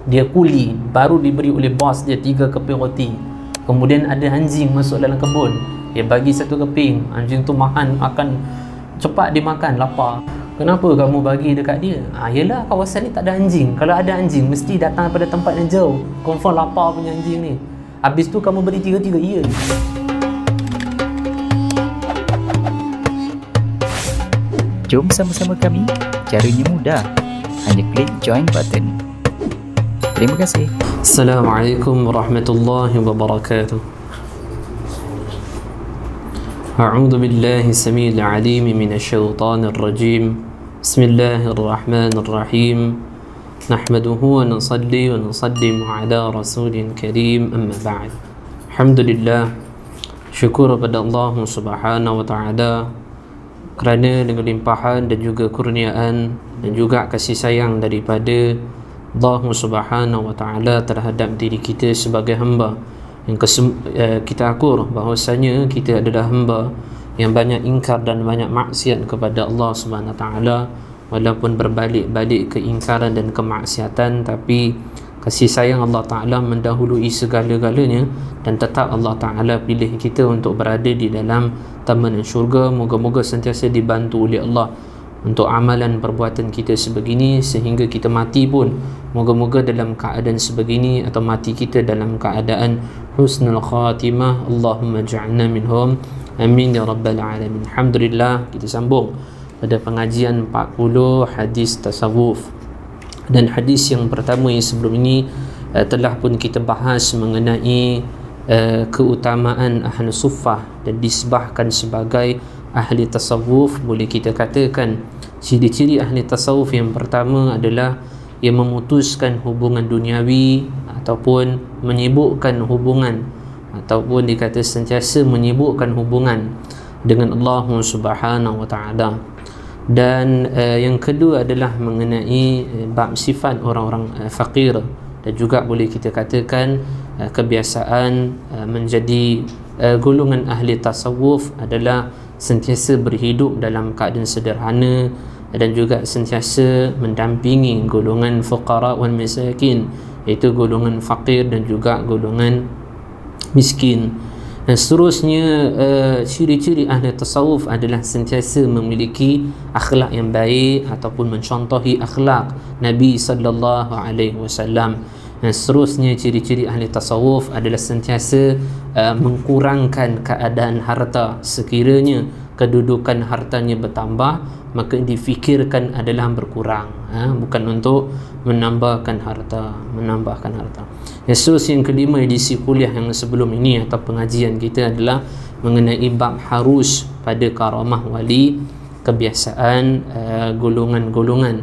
dia kuli, baru diberi oleh bos dia 3 keping roti. Kemudian ada anjing masuk dalam kebun, dia bagi 1 keping. Anjing tu akan cepat dimakan, lapar. Kenapa kamu bagi dekat dia? Yelah, kawasan ni tak ada anjing. Kalau ada anjing, mesti datang pada tempat yang jauh. Confirm lapar punya anjing ni. Habis tu kamu beri 3-3. Ya. Jom sama-sama kami. Caranya mudah. Hanya klik join button. Terima kasih. Assalamualaikum warahmatullahi wabarakatuh. أعوذ بالله السميع العليم من الشيطان الرجيم. بسم الله الرحمن الرحيم. نحمده ونصلي ونسلم على رسول كريم. أما بعد. الحمد لله. Syukur kepada Allah Subhanahu wa taala kerana dengan limpahan dan juga kurniaan dan juga kasih sayang daripada Allah Subhanahu wa taala terhadap diri kita sebagai hamba, yang kita akur bahawasanya kita adalah hamba yang banyak ingkar dan banyak maksiat kepada Allah Subhanahu wa taala. Walaupun berbalik-balik keingkaran dan kemaksiatan, tapi kasih sayang Allah Ta'ala mendahului segala-galanya, dan tetap Allah Ta'ala pilih kita untuk berada di dalam taman syurga. Moga-moga sentiasa dibantu oleh Allah untuk amalan perbuatan kita sebegini, sehingga kita mati pun moga-moga dalam keadaan sebegini, atau mati kita dalam keadaan husnul khatimah. Allahumma ja'alna minhum, amin ya rabbal alamin. Alhamdulillah, kita sambung pada pengajian 40 hadis tasawuf. Dan hadis yang pertama yang sebelum ini telah pun kita bahas mengenai keutamaan ahli suffah dan disebahkan sebagai ahli tasawuf. Boleh kita katakan ciri-ciri ahli tasawuf yang pertama adalah ia memutuskan hubungan duniawi ataupun menyibukkan hubungan, ataupun dikata sentiasa menyibukkan hubungan dengan Allah Subhanahu wa taala. Dan yang kedua adalah mengenai bab sifat orang-orang fakir, dan juga boleh kita katakan kebiasaan menjadi golongan ahli tasawuf adalah sentiasa berhidup dalam keadaan sederhana, dan juga sentiasa mendampingi golongan fuqara wal masakin, iaitu golongan fakir dan juga golongan miskin. Dan seterusnya, ciri-ciri ahli tasawuf adalah sentiasa memiliki akhlak yang baik ataupun mencontohi akhlak Nabi sallallahu alaihi wasallam. Dan seterusnya, ciri-ciri ahli tasawuf adalah sentiasa mengkurangkan keadaan harta. Sekiranya kedudukan hartanya bertambah, maka difikirkan adalah berkurang, bukan untuk menambahkan harta. Yang seterusnya, yang kelima edisi kuliah yang sebelum ini atau pengajian kita adalah mengenai bab harus pada karamah wali, kebiasaan golongan-golongan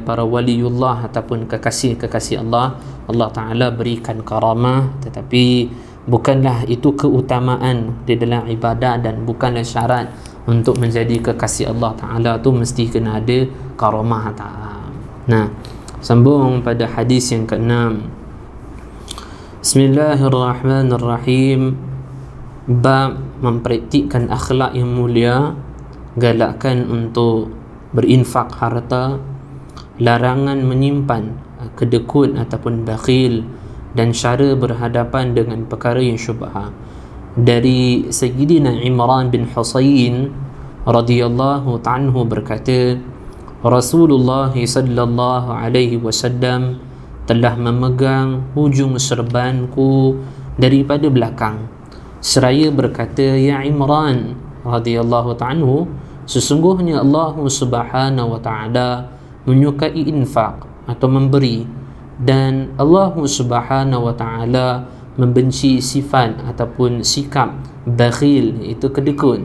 para waliullah ataupun kekasih-kekasih Allah. Allah Ta'ala berikan karamah, tetapi bukanlah itu keutamaan di dalam ibadah, dan bukanlah syarat untuk menjadi kekasih Allah Ta'ala tu mesti kena ada karamah ta'ala. Nah, sambung pada hadis yang ke-6. Bismillahirrahmanirrahim. Bab mempraktikkan akhlak yang mulia, galakkan untuk berinfak harta, larangan menyimpan kedekut ataupun bakhil, dan cara berhadapan dengan perkara yang syubhah. Dari Sayyidina Imran bin Husain radhiyallahu anhu berkata, Rasulullah sallallahu alaihi wasallam telah memegang hujung serbanku daripada belakang seraya berkata, ya Imran radhiyallahu anhu, sesungguhnya Allah Subhanahu wa taala menyukai infak atau memberi, dan Allah Subhanahu wa taala membenci sifat ataupun sikap bakhil, iaitu kedekut.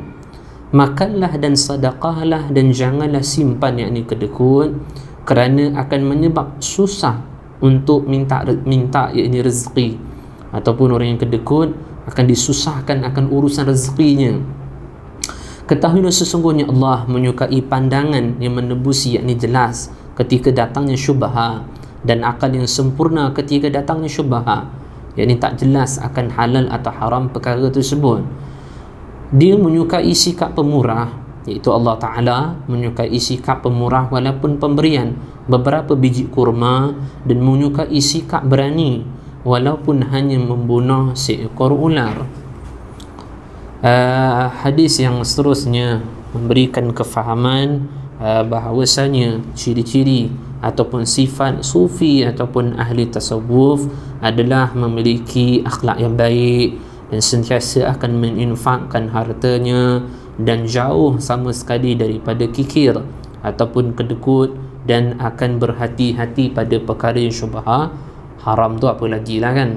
Makanlah dan sedekahlah, dan janganlah simpan yakni kedekut, kerana akan menyebab susah untuk minta yakni rezeki, ataupun orang yang kedekut akan disusahkan akan urusan rezekinya. Ketahuilah sesungguhnya Allah menyukai pandangan yang menebusi yakni jelas ketika datangnya syubhat, dan akal yang sempurna ketika datangnya syubhat, yakni tak jelas akan halal atau haram perkara tersebut. Dia menyukai sikap pemurah iaitu Allah Ta'ala menyukai sikap pemurah walaupun pemberian beberapa biji kurma, dan menyukai sikap berani walaupun hanya membunuh seekor ular. Hadis yang seterusnya memberikan kefahaman bahawasanya ciri-ciri ataupun sifat sufi ataupun ahli tasawuf adalah memiliki akhlak yang baik dan sentiasa akan menginfakkan hartanya dan jauh sama sekali daripada kikir ataupun kedekut, dan akan berhati-hati pada perkara yang syubhah. Haram tu apa lagi lah kan.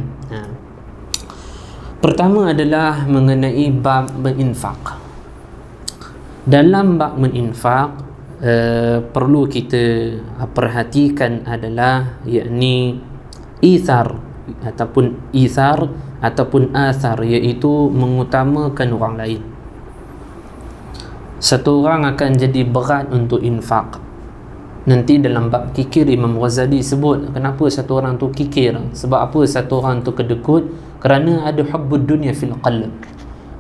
Pertama adalah mengenai bab berinfak. Dalam bab berinfak perlu kita perhatikan adalah yakni ithar ataupun athar, iaitu mengutamakan orang lain. Satu orang akan jadi berat untuk infak. Nanti dalam bab kikir Imam Ghazali sebut kenapa satu orang tu kikir, sebab apa satu orang tu kedekut, kerana ada hubbud dunya fil qalb,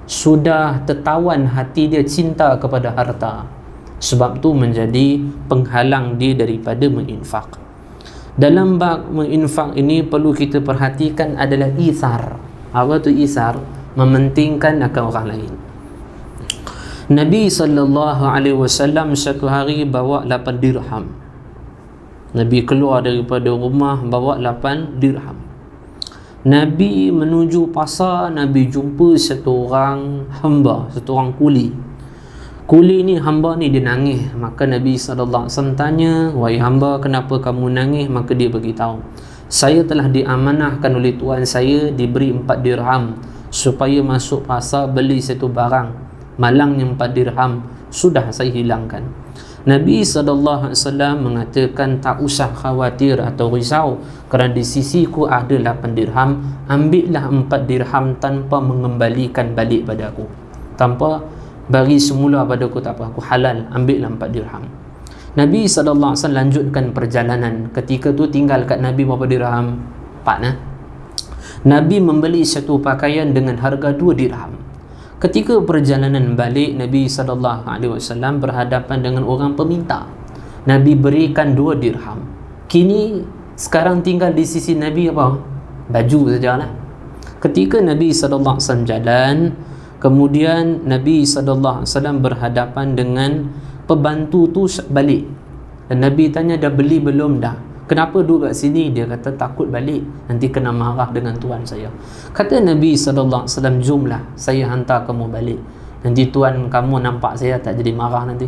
sudah tertawan hati dia cinta kepada harta, sebab tu menjadi penghalang dia daripada menginfak. Dalam bab menginfak ini perlu kita perhatikan adalah ithar. Apa tu ithar? Mementingkan akan orang lain. Nabi SAW satu hari bawa 8 dirham. Nabi keluar daripada rumah bawa 8 dirham. Nabi menuju pasar, Nabi jumpa satu orang hamba, satu orang kuli. Kuli ni, hamba ni dia nangis. Maka Nabi SAW tanya, "Wahai hamba, kenapa kamu nangis?" Maka dia beritahu, "Saya telah diamanahkan oleh tuan saya, diberi 4 dirham supaya masuk pasar beli satu barang. Malangnya 4 dirham sudah saya hilangkan." Nabi SAW mengatakan, "Tak usah khawatir atau risau, kerana di sisiku ada 8 dirham. Ambillah 4 dirham tanpa mengembalikan balik pada aku, tanpa bagi semula pada aku, tak apa, aku halal, ambillah 4 dirham." Nabi SAW lanjutkan perjalanan. Ketika tu tinggal kat Nabi berapa dirham? 4 Nabi membeli satu pakaian dengan harga 2 dirham. Ketika perjalanan balik, Nabi SAW berhadapan dengan orang peminta. Nabi berikan 2 dirham. Kini sekarang tinggal di sisi Nabi apa? Baju sajalah. Ketika Nabi SAW jalan, kemudian Nabi SAW berhadapan dengan pembantu tu balik. Dan Nabi tanya, "Dah beli belum?" "Dah." "Kenapa duduk kat sini?" Dia kata, "Takut balik, nanti kena marah dengan tuan saya." Kata Nabi SAW, "Jomlah, saya hantar kamu balik. Nanti tuan kamu nampak saya tak jadi marah nanti."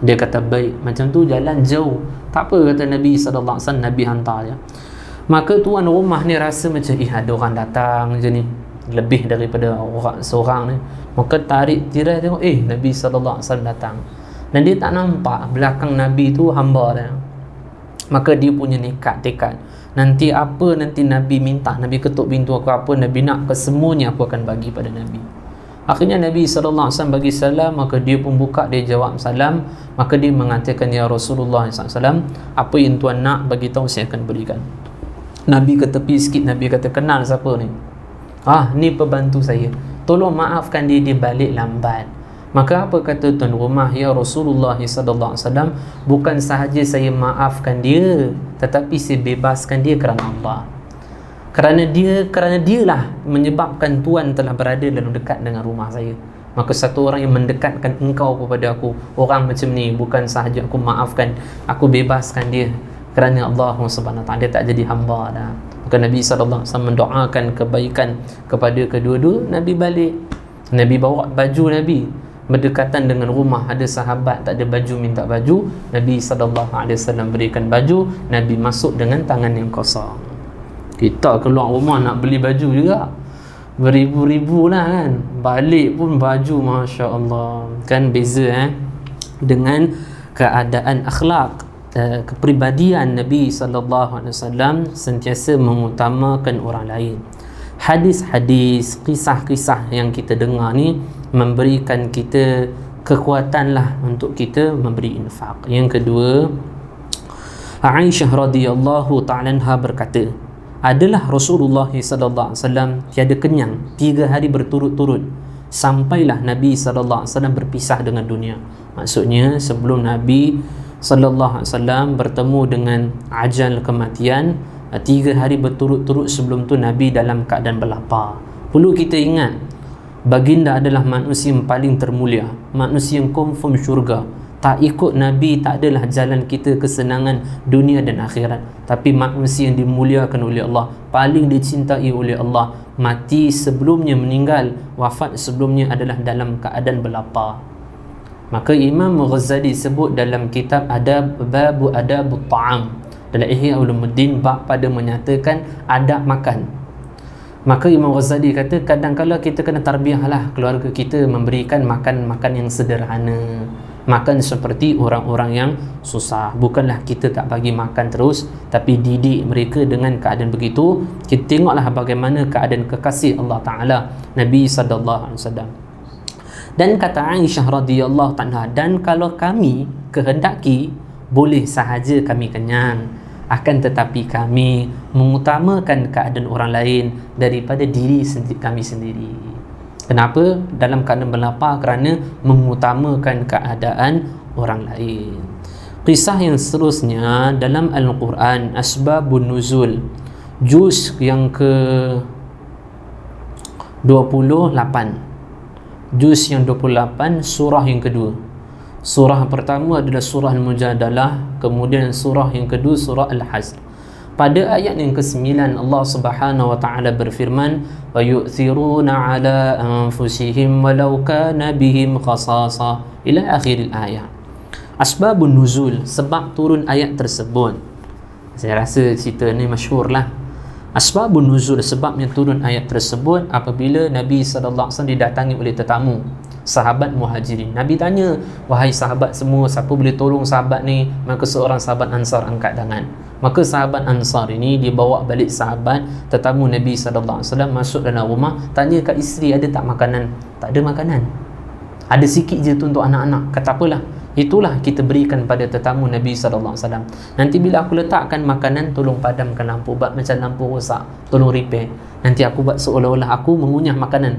Dia kata, "Baik." Macam tu jalan jauh. Tak apa, kata Nabi SAW, Nabi hantar dia. Maka tuan rumah ni rasa macam, ada orang datang macam ni, lebih daripada orang seorang ni. Maka tarik tirai tengok, Nabi SAW datang. Dan dia tak nampak belakang Nabi tu hamba dia. Maka dia punya tekad, nanti apa nanti Nabi minta, Nabi ketuk pintu aku, apa Nabi nak, kesemuanya aku akan bagi pada Nabi. Akhirnya Nabi SAW bagi salam, maka dia pun buka, dia jawab salam. Maka dia mengatakan, "Ya Rasulullah SAW, apa yang tuan nak, bagi tahu, saya akan berikan." Nabi ke tepi sikit, Nabi kata, "Kenal siapa ni?" "Ni pembantu saya, tolong maafkan dia balik lambat." Maka apa kata tuan rumah? "Ya Rasulullah SAW, bukan sahaja saya maafkan dia, tetapi saya bebaskan dia kerana Allah. Kerana dialah menyebabkan tuan telah berada dalam dekat dengan rumah saya. Maka satu orang yang mendekatkan engkau kepada aku, orang macam ni, bukan sahaja aku maafkan, aku bebaskan dia kerana Allah SWT, dia tak jadi hamba dah." Maka Nabi SAW mendoakan kebaikan kepada kedua-dua. Nabi balik, Nabi bawa baju Nabi berdekatan dengan rumah. Ada sahabat tak ada baju, minta baju. Nabi SAW berikan baju. Nabi masuk dengan tangan yang kosong. Kita keluar rumah nak beli baju juga beribu-ribu lah kan, balik pun baju, Masya Allah. Kan beza dengan keadaan akhlak, kepribadian Nabi SAW sentiasa mengutamakan orang lain. Hadis-hadis, kisah-kisah yang kita dengar ni memberikan kita kekuatan lah untuk kita memberi infak. Yang kedua, Aisyah radhiyallahu ta'ala anha berkata, adalah Rasulullah SAW tiada kenyang 3 hari berturut-turut sampailah Nabi SAW berpisah dengan dunia. Maksudnya sebelum Nabi SAW bertemu dengan ajal kematian, 3 hari berturut-turut sebelum tu Nabi dalam keadaan berlapar. Perlu kita ingat, baginda adalah manusia yang paling termulia, manusia yang confirm syurga. Tak ikut Nabi tak adalah jalan kita kesenangan dunia dan akhirat. Tapi manusia yang dimuliakan oleh Allah, paling dicintai oleh Allah, mati sebelumnya meninggal, wafat sebelumnya adalah dalam keadaan berlapar. Maka Imam Ghazali sebut dalam kitab Babu Adabut Ta'am, dalam Ihya Ulumuddin, bab pada menyatakan adab makan. Maka Imam Ghazali kata, kadang-kadang kita kena tarbiyahlah keluarga kita, memberikan makan-makan yang sederhana, makan seperti orang-orang yang susah. Bukanlah kita tak bagi makan terus, tapi didik mereka dengan keadaan begitu. Kita tengoklah bagaimana keadaan kekasih Allah Ta'ala, Nabi SAW. Dan kata Aisyah radhiyallahu ta'ala, dan kalau kami kehendaki, boleh sahaja kami kenyang, akan tetapi kami mengutamakan keadaan orang lain daripada diri kami sendiri. Kenapa? Dalam keadaan berlapar, kerana mengutamakan keadaan orang lain. Kisah yang seterusnya dalam Al-Quran, Asbabun Nuzul, juz yang ke 28, juz yang 28, surah yang kedua. Surah pertama adalah surah Al-Mujadalah, kemudian surah yang kedua surah Al-Hasr. Pada ayat yang ke-9 Allah Subhanahu wa taala berfirman, wa yu'thiruna ala anfusihim walau kana bihim khasasa, ila akhir ayat. Asbabun nuzul, sebab turun ayat tersebut. Saya rasa cerita ni masyhurlah. Asbabun nuzul, sebabnya turun ayat tersebut apabila Nabi SAW didatangi oleh tetamu, sahabat Muhajirin. Nabi tanya, wahai sahabat semua, siapa boleh tolong sahabat ni? Maka seorang sahabat Ansar angkat tangan. Maka sahabat Ansar ini dia bawa balik sahabat tetamu Nabi SAW, masuk dalam rumah, tanya kat isteri, ada tak makanan? Tak ada makanan, ada sikit je tu untuk anak-anak. Kata apalah, itulah kita berikan pada tetamu Nabi SAW. Nanti bila aku letakkan makanan, tolong padamkan lampu, buat macam lampu rosak, tolong repair. Nanti aku buat seolah-olah aku mengunyah makanan,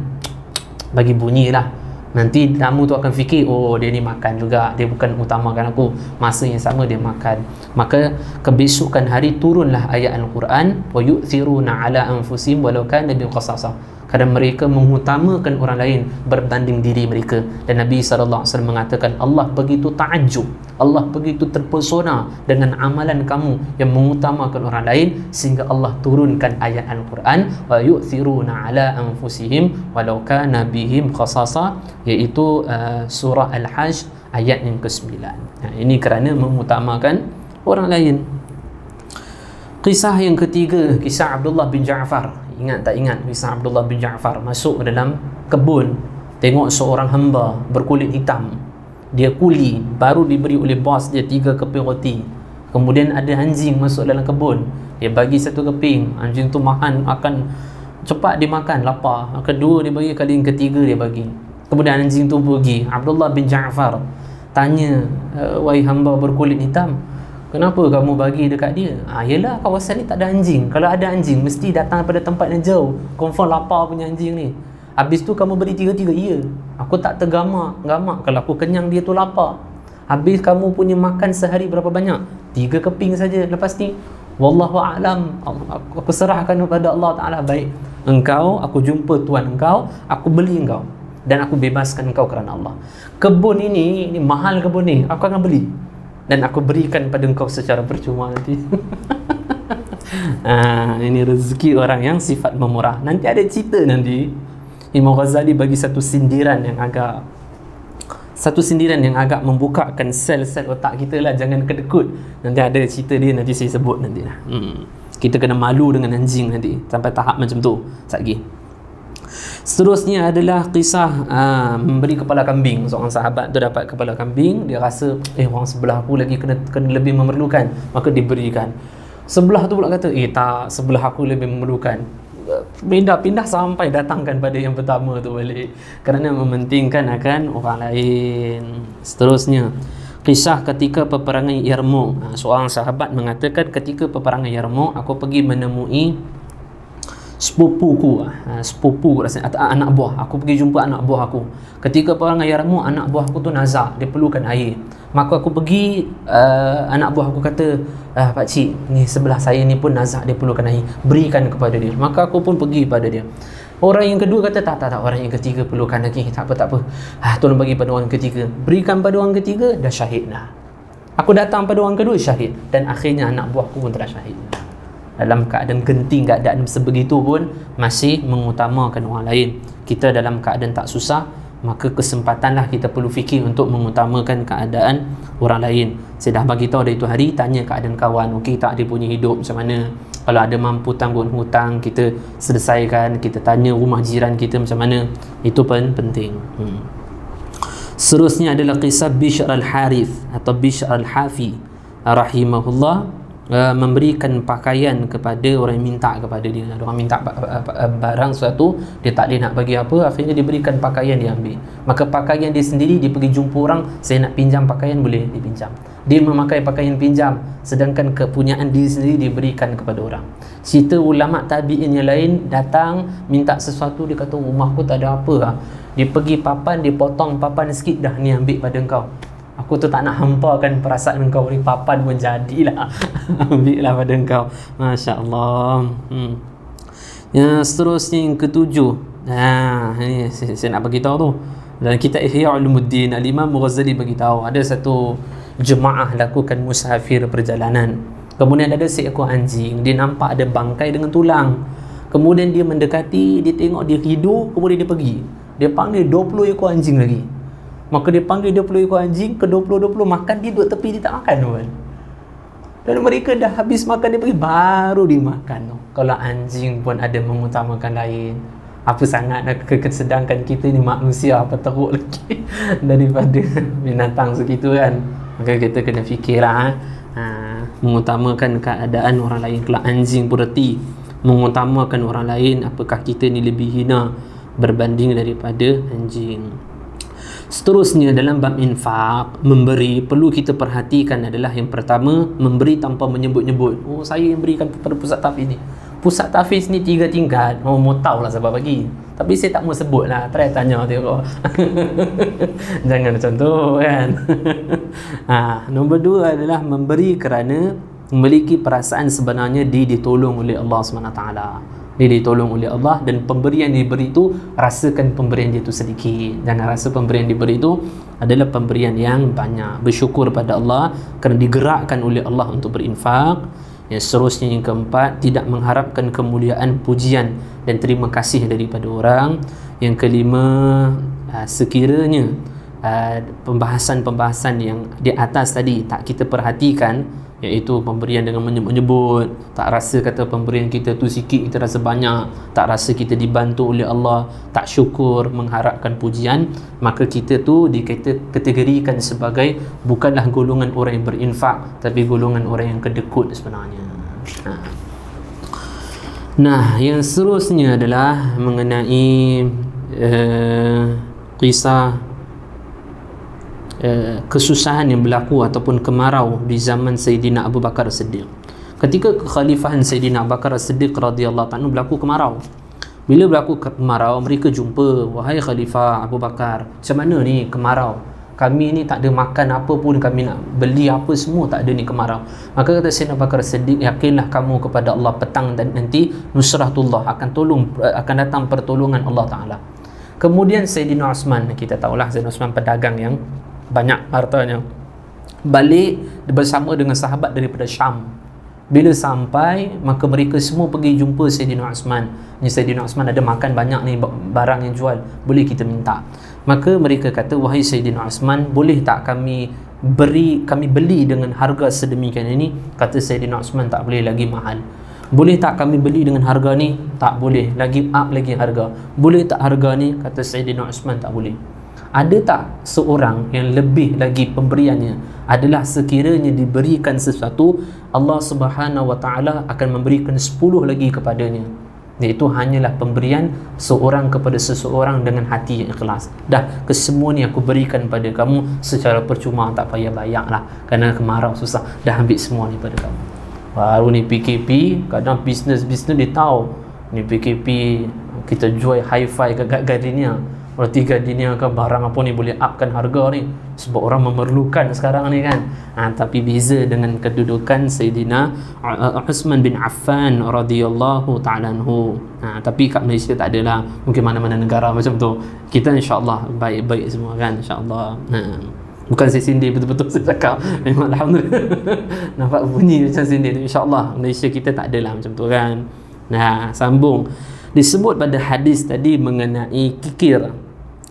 bagi bunyi lah. Nanti tamu tu akan fikir, oh dia ni makan juga, dia bukan utamakan aku, masa yang sama dia makan. Maka kebesokan hari turunlah ayat Al-Quran, wa yu'thiruna ala anfusihim walau kana bihim khasasa, kerana mereka mengutamakan orang lain berbanding diri mereka. Dan Nabi SAW mengatakan, Allah begitu ta'ajub, Allah begitu terpesona dengan amalan kamu yang mengutamakan orang lain, sehingga Allah turunkan ayat Al-Quran, wa yu'thiruna ala anfusihim walau kana bihim khasasa, iaitu surah Al-Hajj ayat yang ke-9. Ini kerana mengutamakan orang lain. Kisah yang ketiga, kisah Abdullah bin Ja'far. Ingat tak ingat kisah Abdullah bin Ja'far? Masuk ke dalam kebun, tengok seorang hamba berkulit hitam, dia kuli, baru diberi oleh bos dia 3 keping roti. Kemudian ada anjing masuk dalam kebun, dia bagi 1 keping. Anjing tu makan, akan cepat dia makan, lapar. Kedua dia bagi, kali yang ketiga dia bagi. Kemudian anjing tu pergi. Abdullah bin Ja'far tanya, wahai hamba berkulit hitam, kenapa kamu bagi dekat dia? Yelah, kawasan ni tak ada anjing. Kalau ada anjing, mesti datang pada tempat yang jauh. Confirm lapar punya anjing ni. Habis tu kamu beri 3-3. Ya, aku tak tergamak. Kalau aku kenyang, dia tu lapar. Habis kamu punya makan sehari berapa banyak? 3 keping saja. Lepas ni, wallahu a'lam, aku serahkan kepada Allah Ta'ala. Baik, engkau, aku jumpa tuan engkau, aku beli engkau, dan aku bebaskan engkau kerana Allah. Kebun ini mahal, kebun ni aku akan beli dan aku berikan pada engkau secara percuma nanti. Ini rezeki orang yang sifat memurah. Nanti ada cerita, nanti Imam Ghazali bagi satu sindiran yang agak membukakan sel-sel otak kita lah. Jangan kedekut. Nanti ada cerita dia, nanti saya sebut nanti lah. Kita kena malu dengan anjing nanti, sampai tahap macam tu. Sekejap. Seterusnya adalah kisah memberi kepala kambing. Seorang sahabat tu dapat kepala kambing, dia rasa orang sebelah aku lagi kena lebih memerlukan, maka diberikan. Sebelah tu pula kata, tak, sebelah aku lebih memerlukan. Pindah-pindah sampai datangkan pada yang pertama tu balik, kerana mementingkan akan orang lain. Seterusnya, kisah ketika peperangan Yarmouk. Seorang sahabat mengatakan, ketika peperangan Yarmouk, aku pergi menemui sepupuku, sepupu rasanya, atau anak buah aku pergi jumpa anak buah aku. Ketika perang ayah remu, anak buah aku tu nazak, dia perlukan air. Maka aku pergi, anak buah aku kata, pak cik, ni sebelah saya ni pun nazak, dia perlukan air, berikan kepada dia. Maka aku pun pergi pada dia. Orang yang kedua kata, tak, orang yang ketiga perlukan lagi, tak apa, tolong bagi pada orang ketiga. Berikan pada orang ketiga, dah syahid dah. Aku datang pada orang kedua, syahid. Dan akhirnya anak buahku pun telah syahid. Dalam keadaan genting, keadaan sebegitu pun masih mengutamakan orang lain. Kita dalam keadaan tak susah, maka kesempatanlah kita perlu fikir untuk mengutamakan keadaan orang lain. Saya dah bagi tahu dari itu hari, tanya keadaan kawan, okey tak dia punya hidup macam mana, kalau ada mampu tanggung hutang kita selesaikan, kita tanya rumah jiran kita macam mana, itu pun penting. Seterusnya adalah kisah Bishr al-Harith atau Bishr al-Hafi rahimahullah, memberikan pakaian kepada orang yang minta kepada dia. Ada orang minta barang sesuatu, dia tak boleh nak bagi apa, akhirnya diberikan pakaian, dia ambil. Maka pakaian dia sendiri, dia pergi jumpa orang, saya nak pinjam pakaian, boleh dipinjam. Dia memakai pakaian pinjam, sedangkan kepunyaan dia sendiri diberikan kepada orang. Cerita ulama tabi'in yang lain datang minta sesuatu, dia kata rumahku tak ada apa lah. Dia pergi papan, dia potong papan sikit, dah ni ambil pada engkau. Aku tu tak nak hampakan perasaan engkau, ni papan pun jadilah. Ambil lah pada engkau. Masya Allah. Yang seterusnya yang ketujuh, ini saya nak bagi tahu tu. Dalam kitab Ihya Ulumuddin, Al-Imam Ghazali bagi tahu ada satu jemaah lakukan musafir perjalanan. Kemudian ada seekor anjing, dia nampak ada bangkai dengan tulang. Kemudian dia mendekati, dia tengok, dia hidup, kemudian dia pergi. Dia panggil 20 ekor anjing lagi. Maka dia panggil 20 ekor anjing, ke 20 makan, dia duduk tepi, dia tak makan pun. Dan mereka dah habis makan, dia pergi, baru dimakan tu. Kalau anjing pun ada mengutamakan lain, apa sangat sedangkan kita ni manusia, apa teruk lagi daripada binatang segitu kan. Maka kita kena fikirlah, mengutamakan keadaan orang lain. Kalau anjing pun reti mengutamakan orang lain, apakah kita ni lebih hina berbanding daripada anjing. Seterusnya dalam bab infak, memberi, perlu kita perhatikan adalah yang pertama, memberi tanpa menyebut-nyebut. Oh, saya yang berikan kepada pusat tahfiz ni. Pusat tahfiz ni 3 tingkat. Oh, mau tahu lah sebab bagi. Tapi saya tak mau sebut lah. Try tanya tengok. Jangan macam tu kan. Nombor 2 adalah memberi kerana memiliki perasaan sebenarnya ditolong oleh Allah SWT. Dia ditolong oleh Allah, dan pemberian yang diberi itu, rasakan pemberian dia itu sedikit. Jangan rasa pemberian diberi itu adalah pemberian yang banyak. Bersyukur pada Allah kerana digerakkan oleh Allah untuk berinfak. Yang seterusnya yang keempat, tidak mengharapkan kemuliaan, pujian dan terima kasih daripada orang. Yang kelima, sekiranya pembahasan-pembahasan yang di atas tadi tak kita perhatikan, iaitu pemberian dengan menyebut-nyebut, tak rasa kata pemberian kita tu sikit, kita rasa banyak, tak rasa kita dibantu oleh Allah, tak syukur, mengharapkan pujian, maka kita tu dikategorikan sebagai bukanlah golongan orang yang berinfak, tapi golongan orang yang kedekut sebenarnya. Nah, yang seterusnya adalah mengenai kisah kesusahan yang berlaku ataupun kemarau di zaman Sayyidina Abu Bakar As-Siddiq. Ketika kekhalifahan Sayyidina Abu Bakar As-Siddiq radhiyallahu anhu berlaku kemarau. Bila berlaku kemarau, mereka jumpa, wahai Khalifah Abu Bakar, macam mana ni kemarau? Kami ni tak ada makan apa pun, kami nak beli apa semua tak ada ni kemarau. Maka kata Sayyidina Abu Bakar As-Siddiq, yakinlah kamu kepada Allah, petang dan nanti nusratullah akan datang pertolongan Allah Ta'ala. Kemudian Sayyidina Uthman, kita tahulah Sayyidina Uthman pedagang yang banyak hartanya, balik bersama dengan sahabat daripada Syam. Bila sampai, maka mereka semua pergi jumpa Sayyidina Uthman. Ni Sayyidina Uthman ada makan banyak ni barang yang jual, boleh kita minta. Maka mereka kata, wahai Sayyidina Uthman, boleh tak kami beli dengan harga sedemikian ini? Kata Sayyidina Uthman, tak boleh, lagi mahal. Boleh tak kami beli dengan harga ni? Tak boleh, lagi up lagi harga. Boleh tak harga ni? Kata Sayyidina Uthman, tak boleh. Ada tak seorang yang lebih lagi pemberiannya adalah sekiranya diberikan sesuatu, Allah Subhanahu Wa Taala akan memberikan 10 lagi kepadanya. Iaitu hanyalah pemberian seorang kepada seseorang dengan hati yang ikhlas. Dah, kesemua ni aku berikan pada kamu secara percuma, tak payah bayar lah, kerana kemarau susah. Dah ambil semua ni pada kamu. Baru ni PKP, kadang bisnes dia tahu ni PKP, kita jual hi-fi kat gardenia, roti gardenia ke barang apa ni boleh upkan harga ni sebab orang memerlukan sekarang ni kan. Tapi beza dengan kedudukan Sayyidina Uthman bin Affan radhiyallahu ta'ala anhu. Tapi kat Malaysia tak adalah, mungkin mana-mana negara macam tu. Kita insya-Allah baik-baik semua kan, insya-Allah. Bukan saya sindir, betul-betul saya cakap. Memang alhamdulillah. Nampak bunyi macam sindir. InsyaAllah Malaysia kita tak adalah macam tu kan. Sambung. Disebut pada hadis tadi mengenai kikir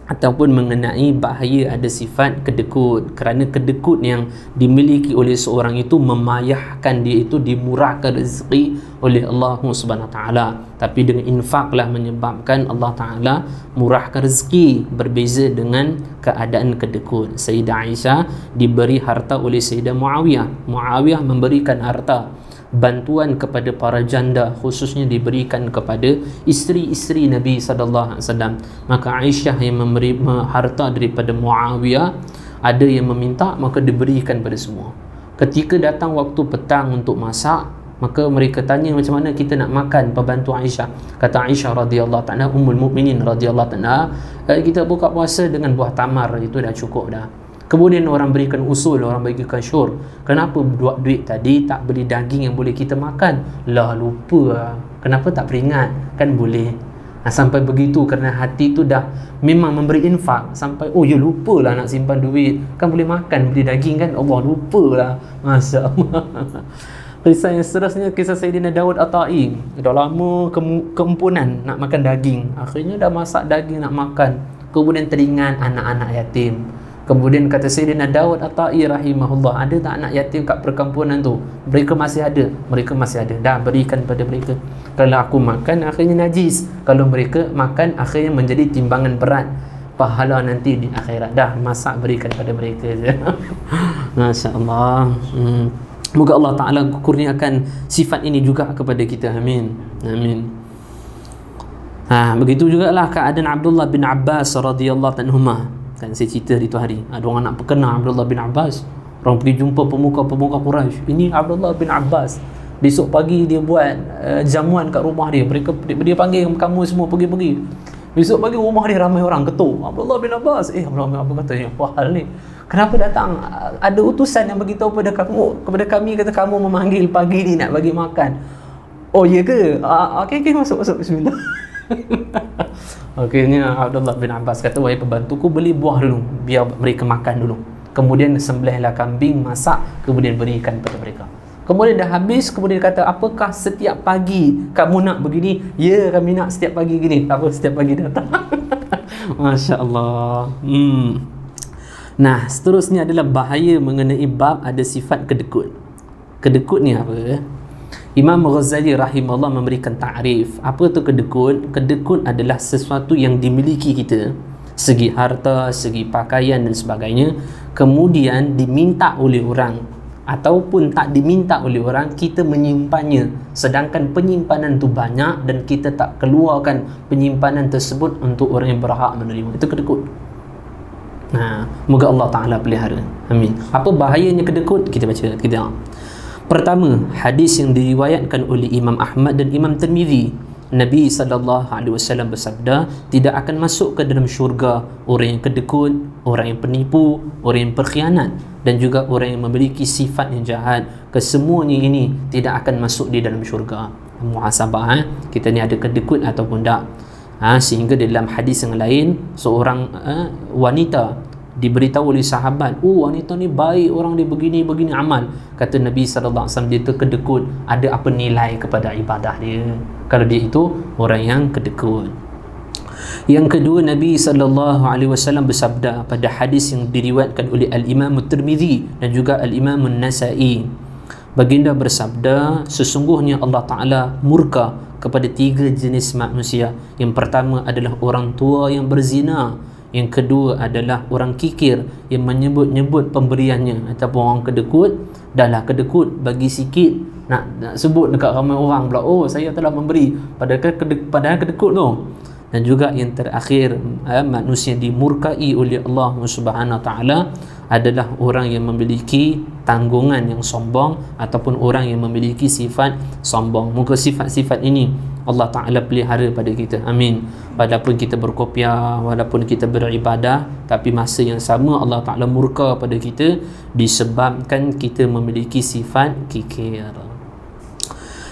ataupun mengenai bahaya ada sifat kedekut, kerana kedekut yang dimiliki oleh seorang itu memayahkan dia itu dimurahkan rezeki oleh Allah Subhanahu Wa Taala. Tapi dengan infaklah menyebabkan Allah Taala murahkan rezeki, berbeza dengan keadaan kedekut. Sayyidah Aisyah diberi harta oleh Sayyidah Muawiyah. Muawiyah memberikan harta bantuan kepada para janda, khususnya diberikan kepada isteri-isteri Nabi sallallahu alaihi wasallam. Maka Aisyah yang memberi harta daripada Muawiyah, ada yang meminta maka diberikan pada semua. Ketika datang waktu petang untuk masak, maka mereka tanya macam mana kita nak makan, pembantu Aisyah. Kata Aisyah radhiyallahu ta'ala, Ummul Mukminin radhiyallahu ta'ala, kita buka puasa dengan buah tamar, itu dah cukup dah. Kemudian orang berikan usul, orang berikan syur. Kenapa buat duit tadi tak beli daging yang boleh kita makan? Lah lupa lah. Kenapa tak peringat? Kan boleh. Sampai begitu, kerana hati tu dah memang memberi infak. Sampai ya lupa lah nak simpan duit. Kan boleh makan, beli daging kan? Allah lupa lah. Masya Allah. Kisah yang seterusnya, kisah Sayyidina Daud At-Tai. Dah lama keempunan nak makan daging. Akhirnya dah masak daging nak makan. Kemudian teringat anak-anak yatim. Kemudian kata Sayyidina Daud At-Tai rahimahullah, ada tak anak yatim kat perkampunan tu? Mereka masih ada. Mereka masih ada. Dah berikan pada mereka. Kalau aku makan akhirnya najis. Kalau mereka makan akhirnya menjadi timbangan berat pahala nanti di akhirat. Dah masak berikan pada mereka. Masya-Allah. Moga Allah Ta'ala kurniakan sifat ini juga kepada kita. Amin. Amin. Begitu jugalah keadaan Abdullah bin Abbas radhiyallahu anhuma. Kan saya cerita di tu hari, ada orang nak perkenal Abdullah bin Abbas. Orang pergi jumpa pemuka-pemuka Quraisy. Ini Abdullah bin Abbas. Besok pagi dia buat jamuan kat rumah dia. Dia panggil kamu semua pergi-pergi. Besok pagi rumah dia ramai orang ketuk. Abdullah bin Abbas. Abdullah bin Abbas kata, apa hal ni? Kenapa datang? Ada utusan yang beritahu kepada kami, kata kamu memanggil pagi ni nak bagi makan. Oh ya ke? Okey, masuk bismillah. Akhirnya Abdullah bin Abbas kata, wahai pembantuku, beli buah dulu biar mereka makan dulu. Kemudian sembelihlah kambing, masak, kemudian berikan pada mereka. Kemudian dah habis, kemudian kata, apakah setiap pagi kamu nak begini? Ya, kami nak setiap pagi gini. Tak apa, setiap pagi datang. Masya Allah. Nah, seterusnya adalah bahaya mengenai bab ada sifat kedekut. Kedekut ni apa? Imam Ghazali rahimahullah memberikan ta'rif. Apa tu kedekut? Kedekut adalah sesuatu yang dimiliki kita, segi harta, segi pakaian dan sebagainya, kemudian diminta oleh orang ataupun tak diminta oleh orang, kita menyimpannya, sedangkan penyimpanan tu banyak dan kita tak keluarkan penyimpanan tersebut untuk orang yang berhak menerima. Itu kedekut. Moga Allah Ta'ala pelihara. Amin. Apa bahayanya kedekut? Kita baca, kita tengok. Pertama, hadis yang diriwayatkan oleh Imam Ahmad dan Imam Tirmizi. Nabi SAW bersabda, tidak akan masuk ke dalam syurga orang yang kedekut, orang yang penipu, orang yang berkhianat, dan juga orang yang memiliki sifat yang jahat. Kesemuanya ini tidak akan masuk di dalam syurga. Muhasabah, kita ni ada kedekut ataupun tak. Sehingga dalam hadis yang lain, seorang wanita diberitahu oleh sahabat, wanita ni baik, orang dia begini amal. Kata Nabi SAW, dia tu kedekut. Ada apa nilai kepada ibadah dia kalau dia itu orang yang kedekut? Yang kedua, Nabi SAW bersabda pada hadis yang diriwayatkan oleh Al-Imam Tirmizi dan juga Al-Imam An-Nasa'i. Baginda bersabda, sesungguhnya Allah Ta'ala murka kepada 3 jenis manusia. Yang pertama adalah orang tua yang berzina. Yang kedua adalah orang kikir yang menyebut-nyebut pemberiannya, ataupun orang kedekut. Dahlah kedekut bagi sikit, nak sebut dekat ramai orang pula, saya telah memberi, padahal kedekut tu. Dan juga yang terakhir, manusia dimurkai oleh Allah Subhanahu Wa Taala adalah orang yang memiliki tanggungan yang sombong ataupun orang yang memiliki sifat sombong. Muka sifat-sifat ini Allah Ta'ala pelihara pada kita. Amin. Walaupun kita berkopiah, walaupun kita beribadah, tapi masa yang sama Allah Ta'ala murka pada kita disebabkan kita memiliki sifat kikir.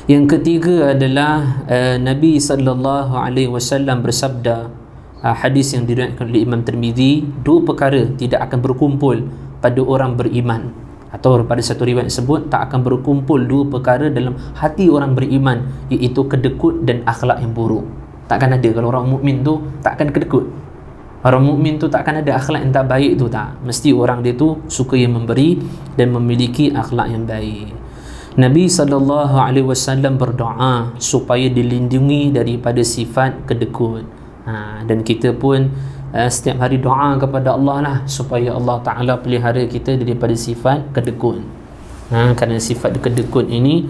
Yang ketiga adalah Nabi SAW bersabda, hadis yang diriwayatkan oleh Imam Tirmizi, dua perkara tidak akan berkumpul pada orang beriman, atau pada satu riwayat sebut tak akan berkumpul dua perkara dalam hati orang beriman, iaitu kedekut dan akhlak yang buruk. Takkan ada. Kalau orang mukmin tu takkan kedekut, orang mukmin tu takkan ada akhlak yang tak baik tu, tak. Mesti orang dia tu suka yang memberi dan memiliki akhlak yang baik. Nabi SAW berdoa supaya dilindungi daripada sifat kedekut. Dan kita pun setiap hari doa kepada Allah lah supaya Allah Ta'ala pelihara kita daripada sifat kedekut. Kerana sifat kedekut ini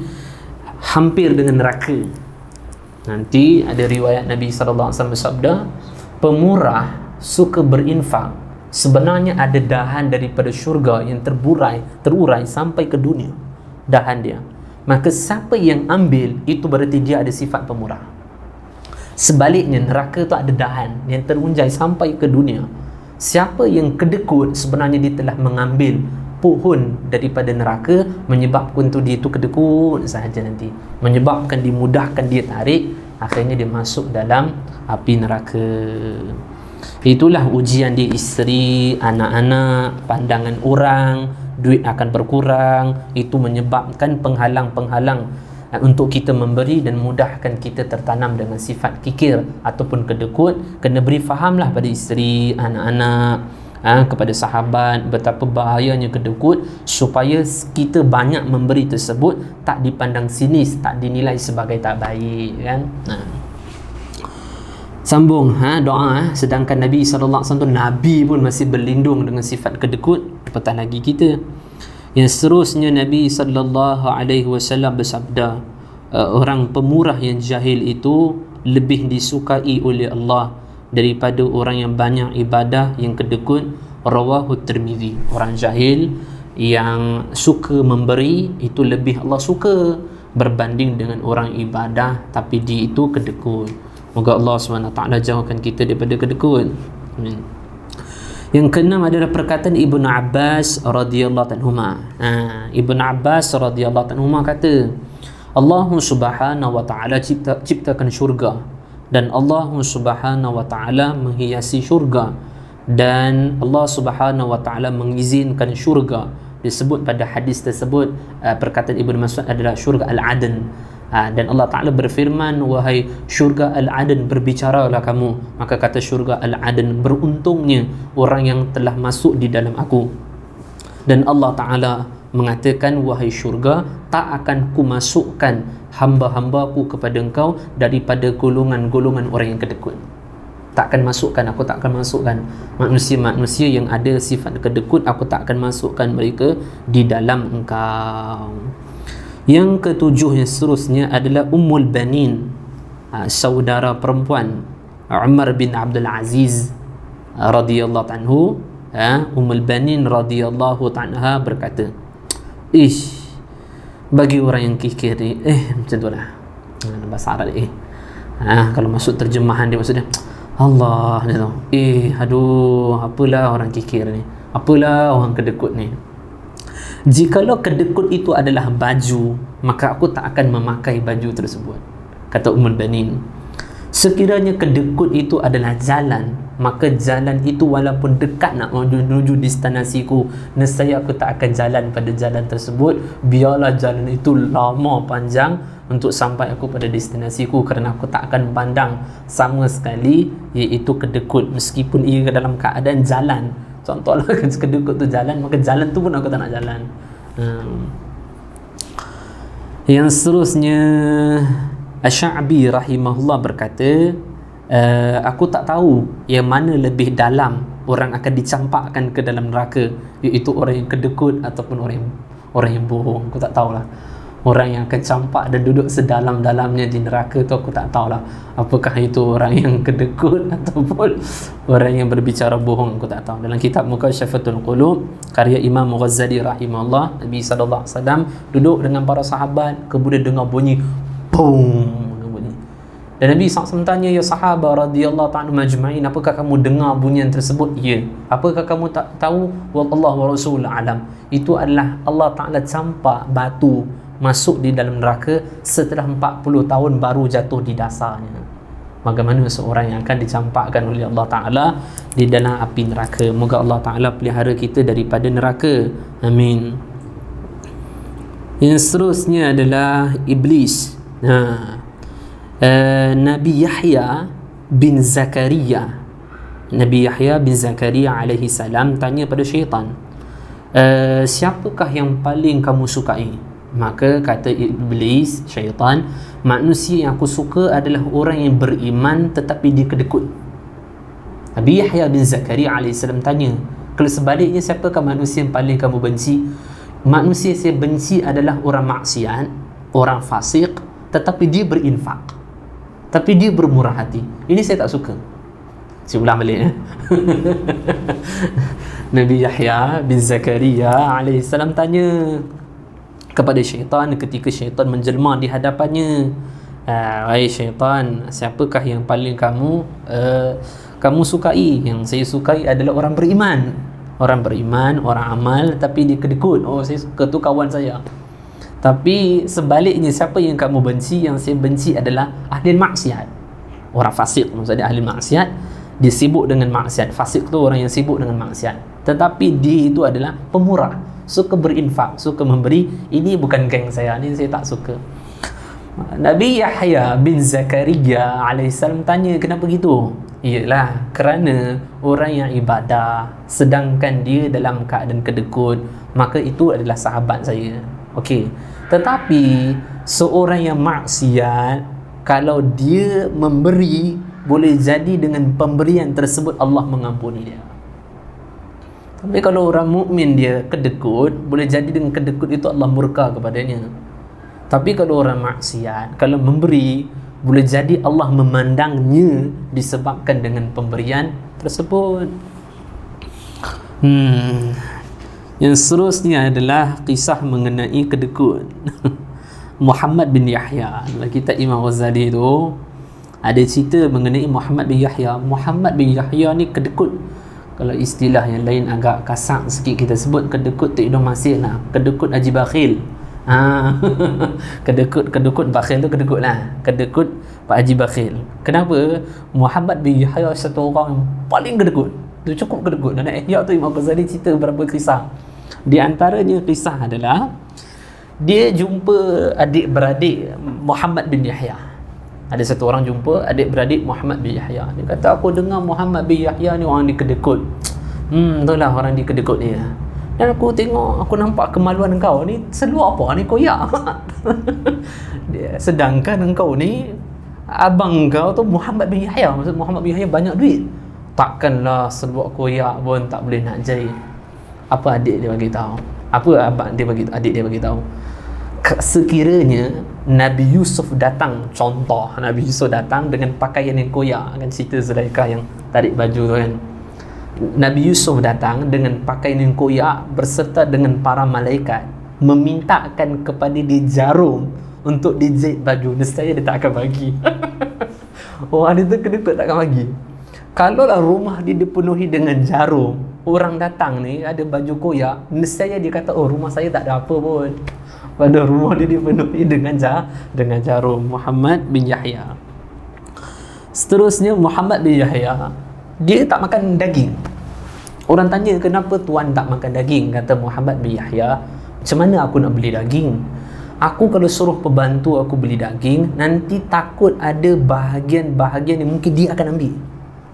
hampir dengan neraka. Nanti ada riwayat Nabi SAW bersabda, pemurah suka berinfak, sebenarnya ada dahan daripada syurga yang terurai sampai ke dunia, dahan dia. Maka siapa yang ambil, itu berarti dia ada sifat pemurah. Sebaliknya, neraka tu ada dahan yang terunjai sampai ke dunia. Siapa yang kedekut, sebenarnya dia telah mengambil pohon daripada neraka, menyebabkan tu dia tu kedekut sahaja, nanti menyebabkan dimudahkan dia tarik, akhirnya dia masuk dalam api neraka. Itulah ujian di isteri, anak-anak, pandangan orang, duit akan berkurang. Itu menyebabkan penghalang-penghalang untuk kita memberi dan mudahkan kita tertanam dengan sifat kikir ataupun kedekut. Kena beri fahamlah pada isteri, anak-anak, kepada sahabat betapa bahayanya kedekut, supaya kita banyak memberi tersebut tak dipandang sinis, tak dinilai sebagai tak baik, kan. Sambung doa. Sedangkan Nabi SAW tu Nabi pun masih berlindung dengan sifat kedekut, apatah lagi kita. Yang seterusnya, Nabi SAW bersabda, orang pemurah yang jahil itu lebih disukai oleh Allah daripada orang yang banyak ibadah yang kedekut. Rawahu Tirmizi. Orang jahil yang suka memberi itu lebih Allah suka berbanding dengan orang ibadah tapi dia itu kedekut. Moga Allah SWT jauhkan kita daripada kedekut. Amin. Yang keenam adalah perkataan Ibnu Abbas radhiyallahu anhuma. Ibnu Abbas radhiyallahu anhuma kata, Allah Subhanahu wa taala ciptakan syurga, dan Allah Subhanahu wa taala menghiasi syurga, dan Allah Subhanahu wa taala mengizinkan syurga. Disebut pada hadis tersebut, perkataan Ibnu Mas'ud adalah syurga Al-Adan. Dan Allah Ta'ala berfirman, wahai syurga Al-Adan, berbicaralah kamu. Maka kata syurga Al-Adan, beruntungnya orang yang telah masuk di dalam aku. Dan Allah Ta'ala mengatakan, wahai syurga, tak akan ku masukkan hamba-hambaku kepada engkau daripada golongan-golongan orang yang kedekut. Aku tak akan masukkan manusia-manusia yang ada sifat kedekut, aku tak akan masukkan mereka di dalam engkau. Yang ketujuh yang seterusnya adalah Ummul Banin, saudara perempuan Umar bin Abdul Aziz radhiyallahu anhu. Ummul Banin radhiyallahu anha berkata, bagi orang yang kikir ni, macam tu lah bahasa Arab ni. Kalau masuk terjemahan dia maksudnya Allah dia tahu. Aduh, apalah orang kikir ni, apalah orang kedekut ni. Jikalau kedekut itu adalah baju, maka aku tak akan memakai baju tersebut, kata Ummul Banin. Sekiranya kedekut itu adalah jalan, maka jalan itu walaupun dekat nak menuju destinasiku, nescaya aku tak akan jalan pada jalan tersebut. Biarlah jalan itu lama panjang untuk sampai aku pada destinasiku, kerana aku tak akan pandang sama sekali iaitu kedekut, meskipun ia dalam keadaan jalan. Contohlah kedekut tu jalan, maka jalan tu pun aku tak nak jalan. Yang seterusnya, Asy-Sya'bi rahimahullah berkata, aku tak tahu yang mana lebih dalam orang akan dicampakkan ke dalam neraka, iaitu orang yang kedekut ataupun orang yang bohong. Aku tak tahulah. Orang yang akan campak dan duduk sedalam-dalamnya di neraka tu, aku tak tahulah apakah itu orang yang kedekut ataupun orang yang berbicara bohong, aku tak tahu. Dalam kitab Mukasyafatul Qulub karya Imam Ghazali rahimahullah, Nabi SAW duduk dengan para sahabat, kemudian dengar bunyi boom, bunyi. Dan Nabi SAW tanya, ya sahabat radhiyallahu ta'ala majma'in, apakah kamu dengar bunyian tersebut? Ya. Apakah kamu tak tahu? Wallahu wa rasul alam. Itu adalah Allah Ta'ala campak batu masuk di dalam neraka setelah 40 tahun baru jatuh di dasarnya. Bagaimana seorang yang akan dicampakkan oleh Allah Ta'ala di dalam api neraka. Moga Allah Ta'ala pelihara kita daripada neraka. Amin. Yang seterusnya adalah Iblis. Nabi Yahya bin Zakaria alaihi salam tanya pada syaitan, siapakah yang paling kamu sukai? Maka kata Iblis, syaitan, manusia yang aku suka adalah orang yang beriman tetapi dia kedekut. Nabi Yahya bin Zakaria alaihi salam tanya, kalau sebaliknya, siapakah manusia yang paling kamu benci? Manusia saya benci adalah orang maksiat, orang fasik, tetapi dia berinfak, tapi dia bermurah hati. Ini saya tak suka. Saya ulang balik Nabi Yahya bin Zakaria alaihi salam tanya kepada syaitan ketika syaitan menjelma di hadapannya, wahai syaitan, siapakah yang paling kamu sukai? Yang saya sukai adalah orang beriman, orang amal, tapi dia kedekut. Oh, saya suka tu kawan saya. Tapi sebaliknya, siapa yang kamu benci? Yang saya benci adalah ahli maksiat, orang fasik. Maksudnya ahli maksiat, dia sibuk dengan maksiat. Fasik tu orang yang sibuk dengan maksiat, tetapi dia itu adalah pemurah, suka berinfak, suka memberi. Ini bukan geng saya, ini saya tak suka. Nabi Yahya bin Zakaria alaihissalam tanya, kenapa gitu? Ialah kerana orang yang ibadah sedangkan dia dalam keadaan kedekut, maka itu adalah sahabat saya. Okey. Tetapi seorang yang maksiat, kalau dia memberi, boleh jadi dengan pemberian tersebut Allah mengampuni dia. Tapi kalau orang mukmin dia kedekut, boleh jadi dengan kedekut itu Allah murka kepadanya. Tapi kalau orang maksiat, kalau memberi, boleh jadi Allah memandangnya disebabkan dengan pemberian tersebut. Yang seterusnya adalah kisah mengenai kedekut. Muhammad bin Yahya. Dalam kitab Imam Ghazali tu ada cerita mengenai Muhammad bin Yahya. Muhammad bin Yahya ni kedekut. Kalau istilah yang lain agak kasar sikit kita sebut kedekut Tok Idham Masin lah. Kedekut Haji Bakhil. Kedekut Bakhil tu kedekut lah. Kedekut Pak Haji Bakhil. Kenapa? Muhammad bin Yahya satu orang yang paling kedekut. Dia cukup kedekut. Dan Ihya tu Imam Ghazali cerita beberapa kisah. Di antaranya kisah adalah dia jumpa adik-beradik Muhammad bin Yahya. Ada satu orang jumpa adik-beradik Muhammad bin Yahya. Dia kata, aku dengar Muhammad bin Yahya ni orang dikedekut. Itulah orang dikedekut dia. Dan aku tengok, aku nampak kemaluan kau ni seluar apa ni, koyak. Sedangkan engkau ni, abang kau tu Muhammad bin Yahya. Maksud Muhammad bin Yahya banyak duit. Takkanlah seluar koyak pun tak boleh nak jahit. Apa adik dia bagi tahu? Apa abang dia bagi, adik dia bagi tahu? Sekiranya Nabi Yusuf datang, contoh Nabi Yusuf datang dengan pakaian yang koyak, kan cerita Zulaikha yang tarik baju tu kan. Nabi Yusuf datang dengan pakaian yang koyak berserta dengan para malaikat, memintakan kepada dia jarum untuk dijahit baju, nescaya dia tak akan bagi. Orang dia tu kedekut tak akan bagi. Kalaulah rumah dia dipenuhi dengan jarum, orang datang ni ada baju koyak, nescaya dia kata, oh rumah saya tak ada apa pun. Pada rumah dia dipenuhi dengan jarum. Muhammad bin Yahya. Seterusnya Muhammad bin Yahya, dia tak makan daging. Orang tanya, kenapa tuan tak makan daging? Kata Muhammad bin Yahya, macam mana aku nak beli daging? Aku kalau suruh pembantu aku beli daging, nanti takut ada bahagian-bahagian yang mungkin dia akan ambil.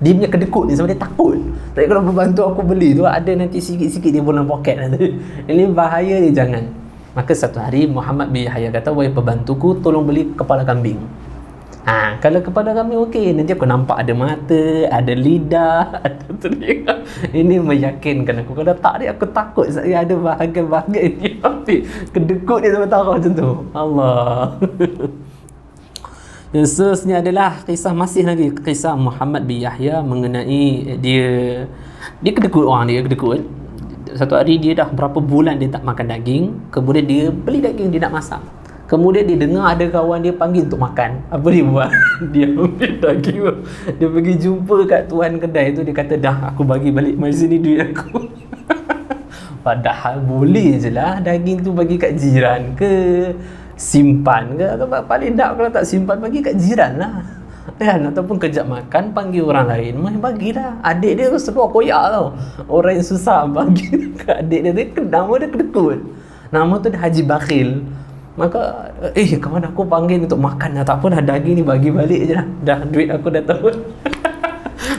Dia punya kedekut ni sebab dia takut. Tapi kalau pembantu aku beli tu, ada nanti sikit-sikit dia dalam poket nanti. Ini bahaya dia, jangan. Maka satu hari Muhammad bin Yahya kata, wahai pembantuku, tolong beli kepala kambing. Kalau kepala kambing okey, nanti aku nampak ada mata, ada lidah, ada telinga. Ini meyakinkan aku. Kalau tak dia, aku takut saya ada bahagian-bahagian dia ambil. Kedekut dia sementara macam tu. Allah. Yang seterusnya adalah masih lagi kisah Muhammad bin Yahya mengenai dia kedekut orang, dia kedekut. Satu hari dia dah berapa bulan dia tak makan daging, kemudian dia beli daging, dia nak masak. Kemudian dia dengar ada kawan dia panggil untuk makan. Apa dia buat? Dia ambil daging tu, dia pergi jumpa kat tuan kedai tu, dia kata, dah aku bagi balik mai sini duit aku. Padahal boleh je lah daging tu bagi kat jiran ke, simpan ke, atau paling tak kalau tak simpan bagi kat jiran lah kan, ataupun kejap makan panggil orang lain, mai bagilah. Adik dia seluar koyak tau, orang yang susah bagi kat adik dia, nama dia Kedekut, nama tu dia Haji Bakhil. Maka kawan aku panggil untuk makan dah, tak apa dah, daging ni bagi balik je lah, dah duit aku dah tahu.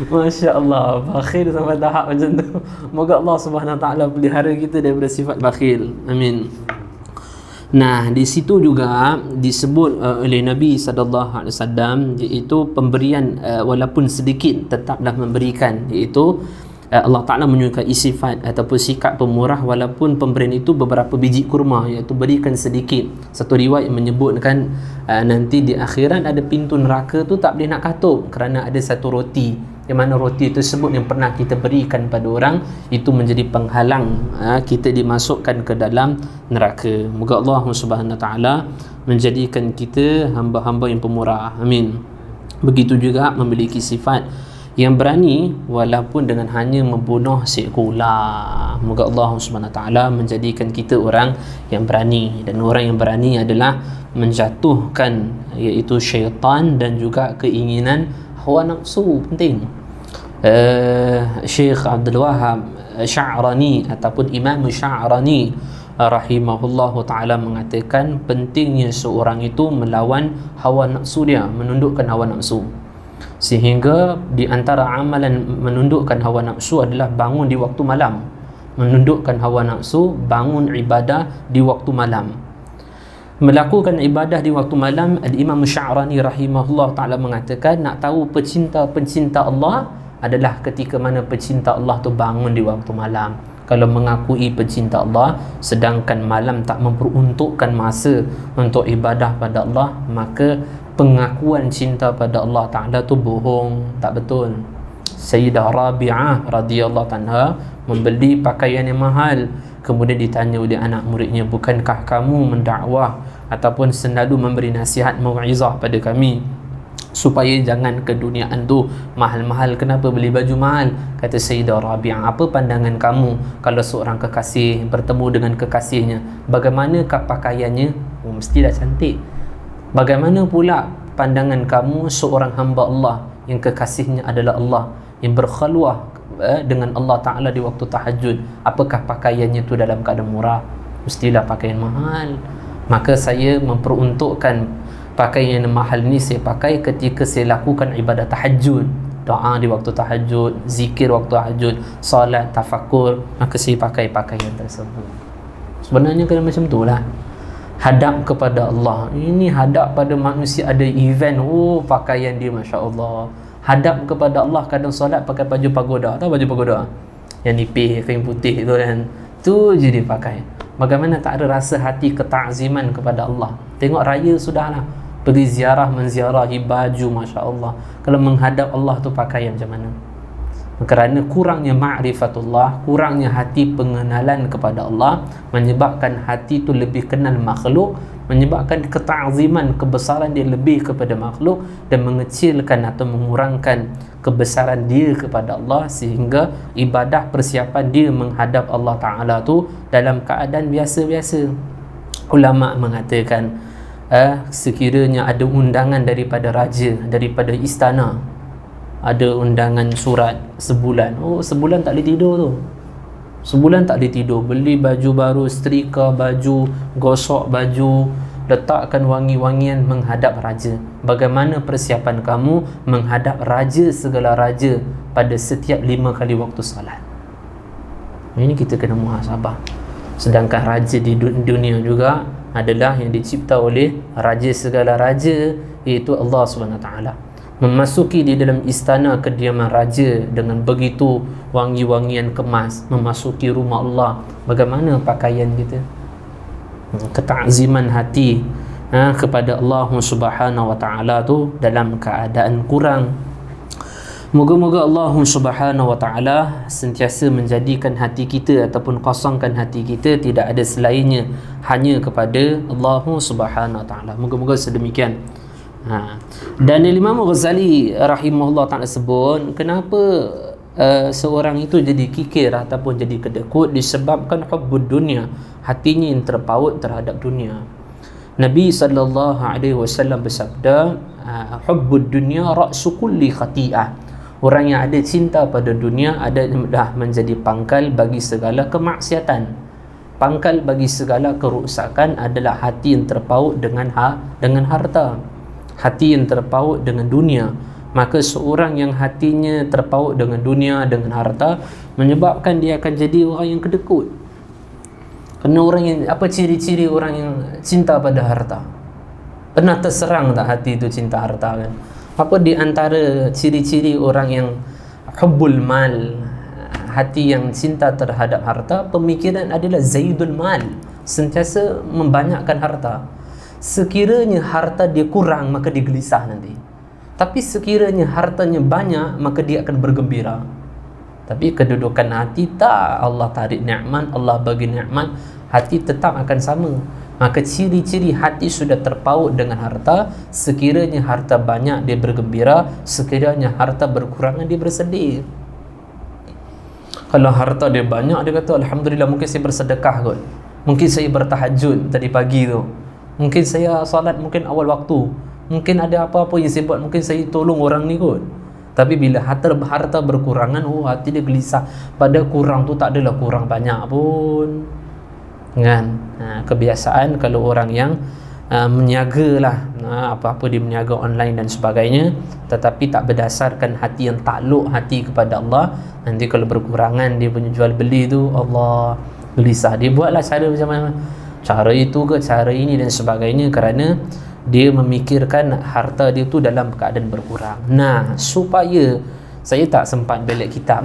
Masya Allah, bakhil sampai tahap macam tu. Moga Allah Subhanahu Wa Taala pelihara kita daripada sifat bakhil. Amin. Nah, di situ juga disebut oleh Nabi sallallahu alaihi wasallam, iaitu pemberian walaupun sedikit tetaplah memberikan, iaitu Allah Ta'ala menyukai sifat ataupun sikap pemurah walaupun pemberian itu beberapa biji kurma, iaitu berikan sedikit. Satu riwayat menyebutkan nanti di akhirat ada pintu neraka tu tak boleh nak katuk kerana ada satu roti, yang mana roti tersebut yang pernah kita berikan pada orang itu menjadi penghalang kita dimasukkan ke dalam neraka. Moga Allah Subhanahu Wa Ta'ala menjadikan kita hamba-hamba yang pemurah. Amin. Begitu juga memiliki sifat yang berani walaupun dengan hanya membunuh seekor ular. Moga Allah Subhanahu Wa Taala menjadikan kita orang yang berani, dan orang yang berani adalah menjatuhkan iaitu syaitan dan juga keinginan hawa nafsu. Penting. Syekh Abdul Wahab Sya'rani ataupun Imam Sya'rani rahimahullahu ta'ala mengatakan pentingnya seorang itu melawan hawa nafsu dia, menundukkan hawa nafsu. Sehingga di antara amalan menundukkan hawa nafsu adalah bangun di waktu malam. Menundukkan hawa nafsu, bangun ibadah di waktu malam. Melakukan ibadah di waktu malam, Al-Imam Sya'rani rahimahullah ta'ala mengatakan, nak tahu pecinta-pencinta Allah adalah ketika mana pecinta Allah tu bangun di waktu malam. Kalau mengakui pecinta Allah sedangkan malam tak memperuntukkan masa untuk ibadah pada Allah, maka pengakuan cinta pada Allah Ta'ala tu bohong, tak betul. Sayyidah Rabi'ah radhiyallahu anha membeli pakaian yang mahal, kemudian ditanya oleh anak muridnya, bukankah kamu mendakwah ataupun selalu memberi nasihat mau'izah pada kami supaya jangan keduniaan tu mahal-mahal, kenapa beli baju mahal? Kata Sayyidah Rabi'ah, apa pandangan kamu kalau seorang kekasih bertemu dengan kekasihnya, bagaimanakah pakaiannya? Mestilah cantik. Bagaimana pula pandangan kamu seorang hamba Allah yang kekasihnya adalah Allah, yang berkhalwah dengan Allah Ta'ala di waktu tahajud, apakah pakaiannya tu dalam keadaan murah? Mestilah pakaian mahal. Maka saya memperuntukkan pakaian yang mahal ni saya pakai ketika saya lakukan ibadah tahajud, doa di waktu tahajud, zikir waktu tahajud, salat, tafakur, maka saya pakai pakaian tersebut. Sebenarnya kena macam tu lah, hadap kepada Allah. Ini hadap pada manusia, ada event, pakaian dia Masya Allah. Hadap kepada Allah, kadang solat pakai baju pagoda. Tahu baju pagoda? Yang nipis, kain putih tu kan, tu je dia pakai. Bagaimana tak ada rasa hati ketakziman kepada Allah? Tengok raya sudahlah, pergi ziarah, menziarahi baju Masya Allah. Kalau menghadap Allah tu pakaian macam mana? Kerana kurangnya ma'rifatullah, kurangnya hati pengenalan kepada Allah, menyebabkan hati tu lebih kenal makhluk, menyebabkan ketakziman, kebesaran dia lebih kepada makhluk, dan mengecilkan atau mengurangkan kebesaran dia kepada Allah, sehingga ibadah persiapan dia menghadap Allah Ta'ala tu dalam keadaan biasa-biasa. Ulama' mengatakan sekiranya ada undangan daripada raja, daripada istana, ada undangan surat sebulan, sebulan tak boleh tidur tu, sebulan tak boleh tidur, beli baju baru, setrika baju, gosok baju, letakkan wangi-wangian menghadap raja. Bagaimana persiapan kamu menghadap raja segala raja pada setiap 5 kali waktu salat? Ini kita kena muhasabah. Sedangkan raja di dunia juga adalah yang dicipta oleh raja segala raja, iaitu Allah SWT. Memasuki di dalam istana kediaman raja dengan begitu wangi-wangian kemas, memasuki rumah Allah, bagaimana pakaian kita? Ketakziman hati kepada Allah Subhanahu Wa Ta'ala tu dalam keadaan kurang. Moga-moga Allah Subhanahu wa taala sentiasa menjadikan hati kita ataupun kosongkan hati kita tidak ada selainnya, hanya kepada Allah Subhanahu wa taala. Moga-moga sedemikian. Dan Imam Ghazali rahimahullah taala sebut, kenapa seorang itu jadi kikir ataupun jadi kedekut, disebabkan hubbud dunia, hatinya yang terpaut terhadap dunia. Nabi sallallahu alaihi wasallam bersabda, hubbud dunya ra'su kulli khati'ah. Orang yang ada cinta pada dunia adalah menjadi pangkal bagi segala kemaksiatan. Pangkal bagi segala kerusakan adalah hati yang terpaut dengan harta. Hati yang terpaut dengan dunia. Maka seorang yang hatinya terpaut dengan dunia, dengan harta, menyebabkan dia akan jadi orang yang kedekut. Kerana orang yang, apa ciri-ciri orang yang cinta pada harta? Pernah terserang tak hati itu cinta harta kan? Apa di antara ciri-ciri orang yang hubbul mal, hati yang cinta terhadap harta? Pemikiran adalah zaidul mal, sentiasa membanyakkan harta. Sekiranya harta dia kurang, maka dia gelisah nanti. Tapi sekiranya hartanya banyak, maka dia akan bergembira. Tapi kedudukan hati tak, Allah tarik nikmat, Allah bagi nikmat, hati tetap akan sama. Maka ciri-ciri hati sudah terpaut dengan harta. Sekiranya harta banyak, dia bergembira. Sekiranya harta berkurangan, dia bersedih. Kalau harta dia banyak, dia kata alhamdulillah, mungkin saya bersedekah kot, mungkin saya bertahajud tadi pagi tu, mungkin saya salat mungkin awal waktu, mungkin ada apa-apa yang saya buat, mungkin saya tolong orang ni kot. Tapi bila harta berkurangan, hati dia gelisah. Pada kurang tu tak adalah kurang banyak pun kan. Kebiasaan kalau orang yang meniaga lah, apa-apa dia meniaga online dan sebagainya, tetapi tak berdasarkan hati yang takluk hati kepada Allah, nanti kalau berkurangan dia punya jual beli tu, Allah gelisah. Dia buatlah cara macam mana, cara itu ke cara ini dan sebagainya, kerana dia memikirkan harta dia tu dalam keadaan berkurang. Supaya saya tak sempat balik kitab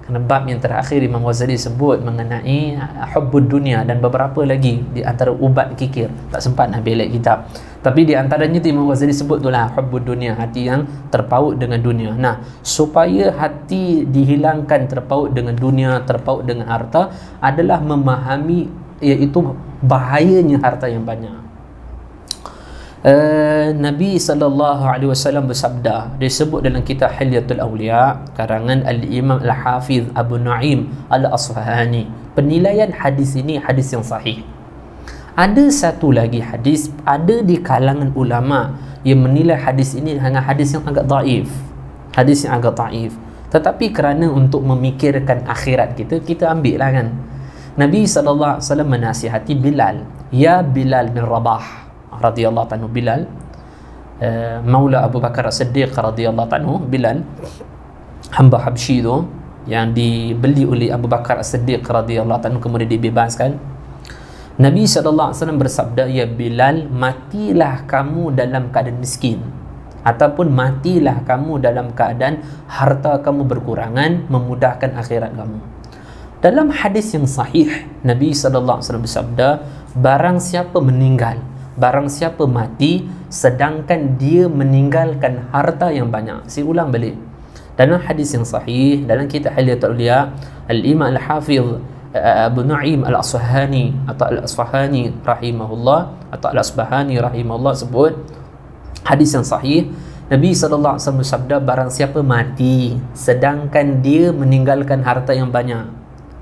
kerana bab yang terakhir Imam Ghazali sebut mengenai hubbud dunia dan beberapa lagi di antara ubat kikir, tak sempat nak balik kitab. Tapi di antaranya tu Imam Ghazali sebut itulah hubbud dunia, hati yang terpaut dengan dunia. Supaya hati dihilangkan terpaut dengan dunia, terpaut dengan harta, adalah memahami iaitu bahayanya harta yang banyak. Nabi SAW bersabda, disebut dalam kitab Hilyatul Awliya karangan Al-Imam Al-Hafiz Abu Nu'aim Al-Asfahani. Penilaian hadis ini hadis yang sahih. Ada satu lagi hadis, ada di kalangan ulama yang menilai hadis ini dengan hadis yang agak dhaif, hadis yang agak dhaif. Tetapi kerana untuk memikirkan akhirat kita ambil lah kan. Nabi SAW menasihati Bilal, ya Bilal bin Rabah radhiyallahu anhu. Bilal Maula Abu Bakar As-Siddiq radhiyallahu anhu. Bilal hamba Habsyi tu yang dibeli oleh Abu Bakar As-Siddiq radhiyallahu anhu, kemudian dibebaskan. Nabi SAW bersabda, ya Bilal, matilah kamu dalam keadaan miskin, ataupun matilah kamu dalam keadaan harta kamu berkurangan, memudahkan akhirat kamu. Dalam hadis yang sahih, Nabi SAW bersabda, barang siapa meninggal, barang siapa mati sedangkan dia meninggalkan harta yang banyak. Saya ulang balik, dalam hadis yang sahih dalam kitab Hilyatul Awliya, Al-Imam Al-Hafiz Abu Nu'aim Al-Asfahani atau Al-Asfahani rahimahullah atau Al-Asbahani rahimahullah sebut hadis yang sahih. Nabi SAW bersabda, barang siapa mati sedangkan dia meninggalkan harta yang banyak,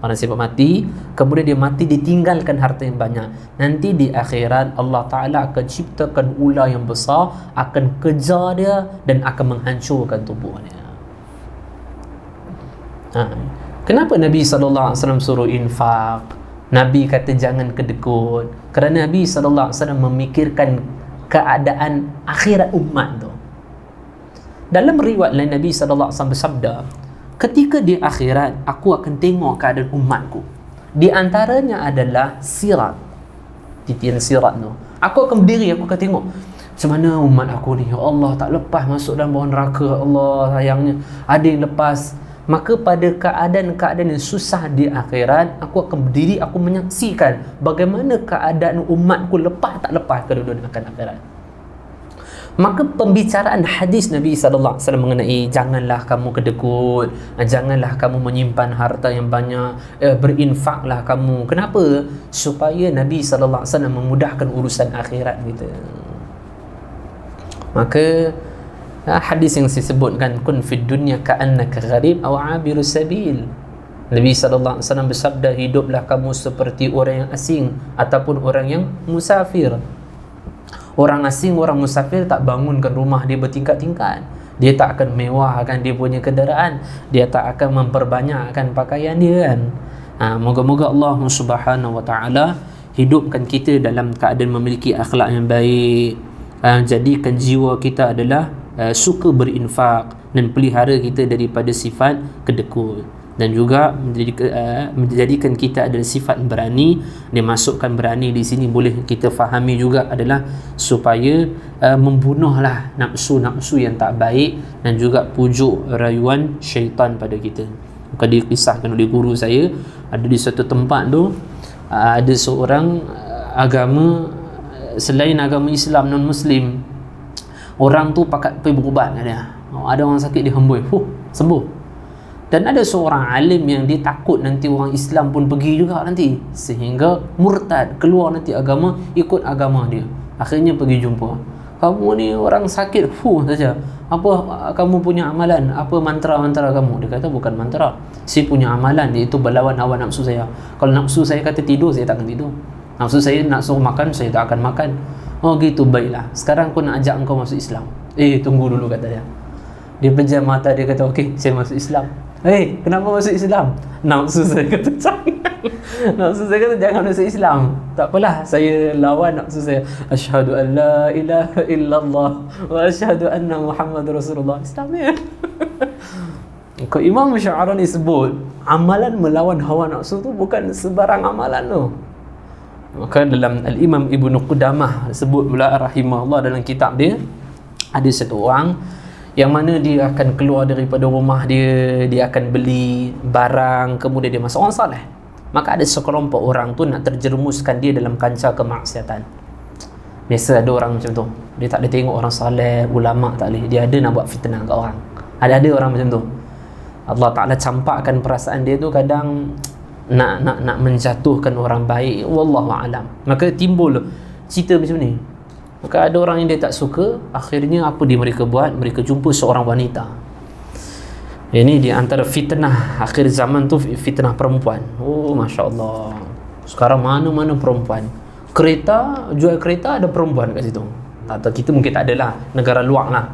orang siapa mati kemudian dia mati ditinggalkan harta yang banyak, nanti di akhirat Allah Ta'ala akan ciptakan ular yang besar, akan kejar dia dan akan menghancurkan tubuhnya. Kenapa Nabi SAW suruh infak? Nabi kata jangan kedekut, kerana Nabi SAW memikirkan keadaan akhirat umat tu. Dalam riwayat lain Nabi SAW bersabda, ketika di akhirat aku akan tengok keadaan umatku. Di antaranya adalah sirat, titian sirat tu. Aku akan berdiri, aku akan tengok macam mana umat aku ni, ya Allah, tak lepas masuk dalam bawah neraka, Allah sayangnya, ada yang lepas. Maka pada keadaan-keadaan yang susah di akhirat, aku akan berdiri, aku menyaksikan bagaimana keadaan umatku lepas tak lepas kedudukan akhirat. Maka pembicaraan hadis Nabi sallallahu alaihi wasallam mengenai janganlah kamu kedekut, janganlah kamu menyimpan harta yang banyak, berinfaklah kamu. Kenapa? Supaya Nabi sallallahu alaihi wasallam memudahkan urusan akhirat kita. Maka hadis yang saya sebutkan, kun fid dunya ka'annaka gharib aw 'abiru sabil. Nabi sallallahu alaihi wasallam bersabda, hiduplah kamu seperti orang yang asing ataupun orang yang musafir. Orang asing, orang musafir tak bangunkan rumah dia bertingkat-tingkat. Dia tak akan mewahkan dia punya kenderaan. Dia tak akan memperbanyakkan pakaian dia kan. Moga-moga Allah Subhanahu wa taala hidupkan kita dalam keadaan memiliki akhlak yang baik. Jadikan jiwa kita adalah suka berinfak dan pelihara kita daripada sifat kedekut. Dan juga menjadikan kita adalah sifat berani. Dia masukkan berani di sini boleh kita fahami juga adalah supaya membunuhlah nafsu-nafsu yang tak baik dan juga pujuk rayuan syaitan pada kita. Maka dikisahkan oleh guru saya, ada di suatu tempat tu ada seorang agama selain agama Islam, non-Muslim. Orang tu pakat pergi berubat dia. Ada orang sakit dia hembus, sembuh. Dan ada seorang alim yang dia takut nanti orang Islam pun pergi juga nanti, sehingga murtad, keluar nanti agama, ikut agama dia. Akhirnya pergi jumpa, kamu ni orang sakit saja, apa kamu punya amalan, apa mantra-mantra kamu? Dia kata bukan mantra, saya punya amalan, iaitu berlawan hawa nafsu saya. Kalau nafsu saya kata tidur, saya takkan tidur. Nafsu saya nak suruh makan, saya tak akan makan. Oh gitu, baiklah, sekarang aku nak ajak engkau masuk Islam. Tunggu dulu, kata dia. Dia pejam mata, dia kata okey, saya masuk Islam. Kenapa masuk Islam? Nafsu saya kata jangan. Nafsu saya kata jangan masuk Islam. Tak apalah, saya lawan nafsu saya. Asyhadu an la ilaha illallah wa asyhadu anna Muhammadar Rasulullah. Islam ya. Kau Imam Sya'rani sebut, amalan melawan hawa nafsu tu bukan sebarang amalan tu. Maka dalam Al-Imam Ibnu Qudamah sebut pula rahimahullah, dalam kitab dia ada satu orang yang mana dia akan keluar daripada rumah dia, dia akan beli barang, kemudian dia masuk, orang saleh. Maka ada sekelompok orang tu nak terjerumuskan dia dalam kancah kemaksiatan. Biasa ada orang macam tu, dia tak ada tengok orang saleh, ulama, tak boleh, dia ada nak buat fitnah kat orang. Ada orang macam tu. Allah Ta'ala campakkan perasaan dia tu kadang nak menjatuhkan orang baik, wallahu alam. Maka timbul cerita macam ni. Maka ada orang yang dia tak suka, akhirnya apa mereka buat? Mereka jumpa seorang wanita. Ini di antara fitnah akhir zaman tu, fitnah perempuan. Masya Allah. Sekarang mana-mana perempuan. Jual kereta ada perempuan kat situ. Atau kita mungkin tak ada lah, negara luar lah.